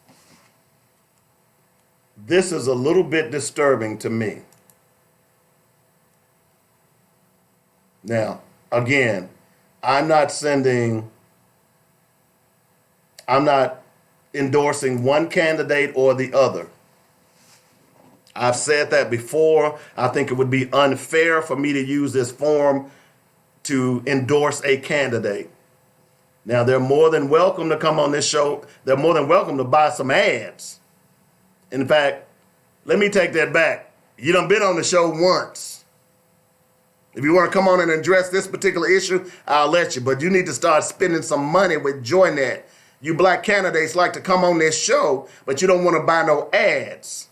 This is a little bit disturbing to me. Now, again, I'm not endorsing one candidate or the other. I've said that before. I think it would be unfair for me to use this forum to endorse a candidate. Now, they're more than welcome to come on this show. They're more than welcome to buy some ads. In fact, let me take that back. You done been on the show once. If you want to come on and address this particular issue, I'll let you. But you need to start spending some money with JoyNet. You black candidates like to come on this show, but you don't want to buy no ads.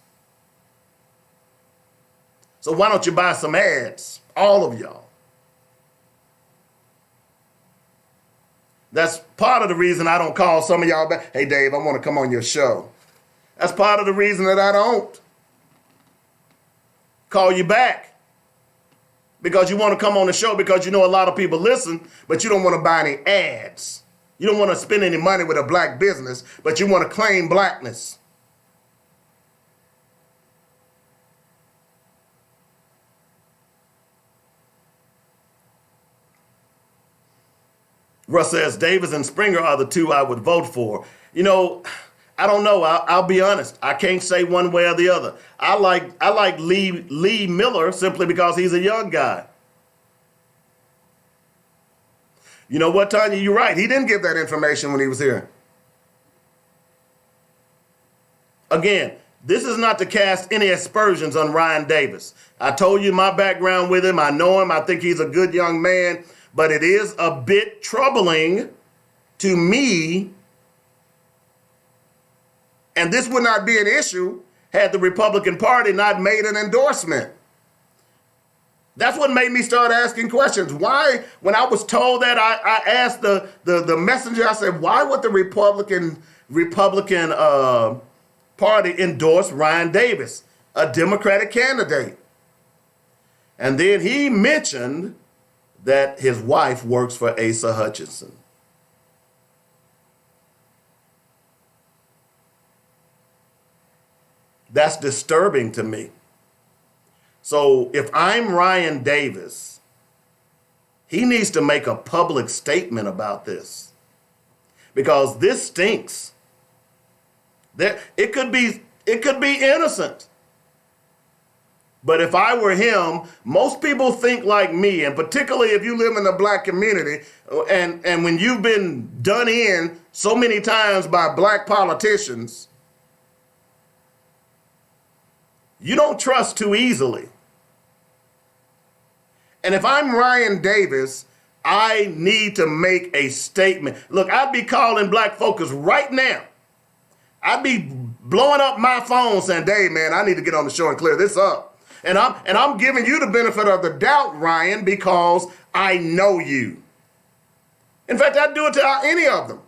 So why don't you buy some ads? All of y'all. That's part of the reason I don't call some of y'all back. Hey, Dave, I want to come on your show. That's part of the reason that I don't call you back. Because you want to come on the show because you know a lot of people listen, but you don't want to buy any ads. You don't want to spend any money with a black business, but you want to claim blackness. Russ says, Davis and Springer are the two I would vote for. You know, I don't know. I'll be honest. I can't say one way or the other. I like Lee Miller simply because he's a young guy. You know what, Tanya? You're right. He didn't give that information when he was here. Again, this is not to cast any aspersions on Ryan Davis. I told you my background with him. I know him. I think he's a good young man. But it is a bit troubling to me, and this would not be an issue had the Republican Party not made an endorsement. That's what made me start asking questions. Why, when I was told that, I asked the messenger, I said, why would the Republican Party endorse Ryan Davis, a Democratic candidate? And then he mentioned that his wife works for Asa Hutchinson. That's disturbing to me. So if I'm Ryan Davis, he needs to make a public statement about this because this stinks. It could be innocent. But if I were him, most people think like me, and particularly if you live in the black community, and when you've been done in so many times by black politicians, you don't trust too easily. And if I'm Ryan Davis, I need to make a statement. Look, I'd be calling Black Focus right now. I'd be blowing up my phone saying, "Dave, man, I need to get on the show and clear this up." And I'm giving you the benefit of the doubt, Ryan, because I know you. In fact, I'd do it to any of them.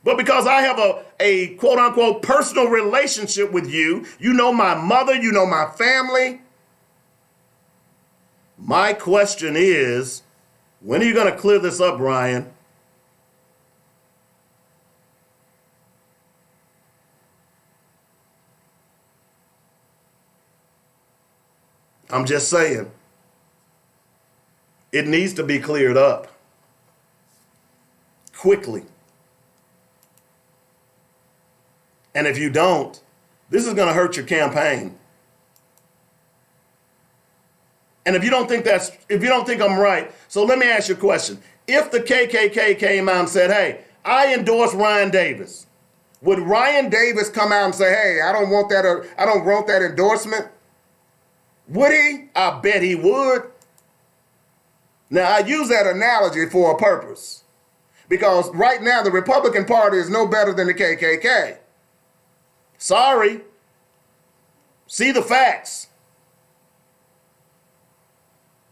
But because I have a quote-unquote personal relationship with you, you know my mother, you know my family. My question is, when are you going to clear this up, Ryan? I'm just saying, it needs to be cleared up quickly. And if you don't, this is going to hurt your campaign. And if you don't think I'm right, so let me ask you a question. If the KKK came out and said, "Hey, I endorse Ryan Davis," would Ryan Davis come out and say, "Hey, I don't want that endorsement"? Would he? I bet he would. Now, I use that analogy for a purpose, because right now the Republican Party is no better than the KKK. Sorry. See the facts.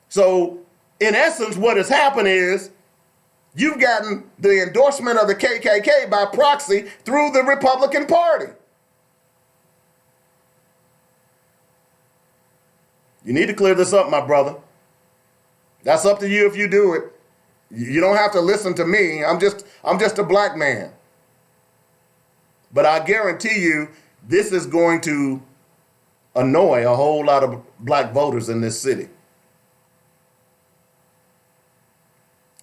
So, in essence, what has happened is you've gotten the endorsement of the KKK by proxy through the Republican Party. You need to clear this up, my brother. That's up to you if you do it. You don't have to listen to me. I'm just a black man. But I guarantee you, this is going to annoy a whole lot of black voters in this city.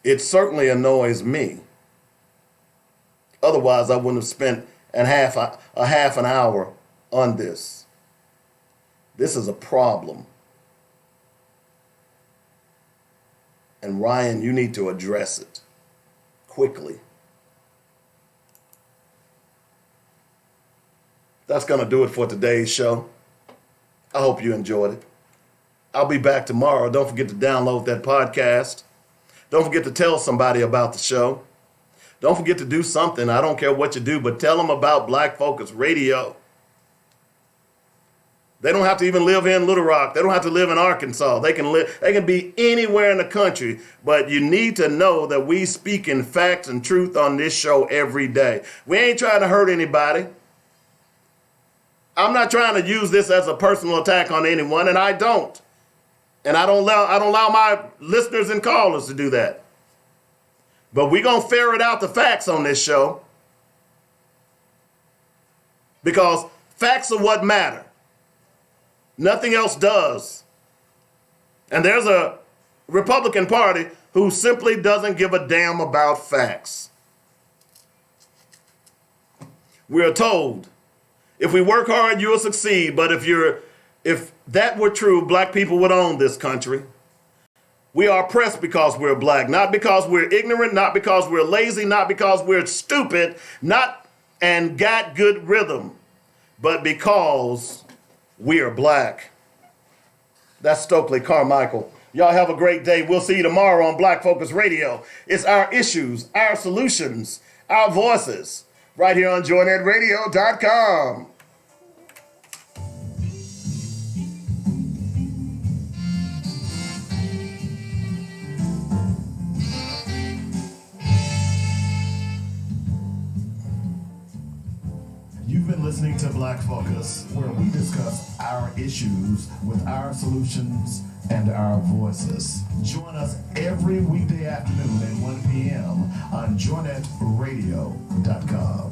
It certainly annoys me. Otherwise, I wouldn't have spent a half an hour on this. This is a problem. And Ryan, you need to address it quickly. That's going to do it for today's show. I hope you enjoyed it. I'll be back tomorrow. Don't forget to download that podcast. Don't forget to tell somebody about the show. Don't forget to do something. I don't care what you do, but tell them about Black Focus Radio. They don't have to even live in Little Rock. They don't have to live in Arkansas. They can be anywhere in the country. But you need to know that we speak in facts and truth on this show every day. We ain't trying to hurt anybody. I'm not trying to use this as a personal attack on anyone, and I don't. And I don't allow my listeners and callers to do that. But we're going to ferret out the facts on this show, because facts are what matter. Nothing else does. And there's a Republican Party who simply doesn't give a damn about facts. We are told, if we work hard, you will succeed. But if that were true, black people would own this country. We are oppressed because we're black, not because we're ignorant, not because we're lazy, not because we're stupid, and got good rhythm, but because we are black. That's Stokely Carmichael. Y'all have a great day. We'll see you tomorrow on Black Focus Radio. It's our issues, our solutions, our voices, right here on joynetradio.com. You've been listening to Black Focus, where we discuss our issues with our solutions and our voices. Join us every weekday afternoon at 1 p.m. on joynetradio.com.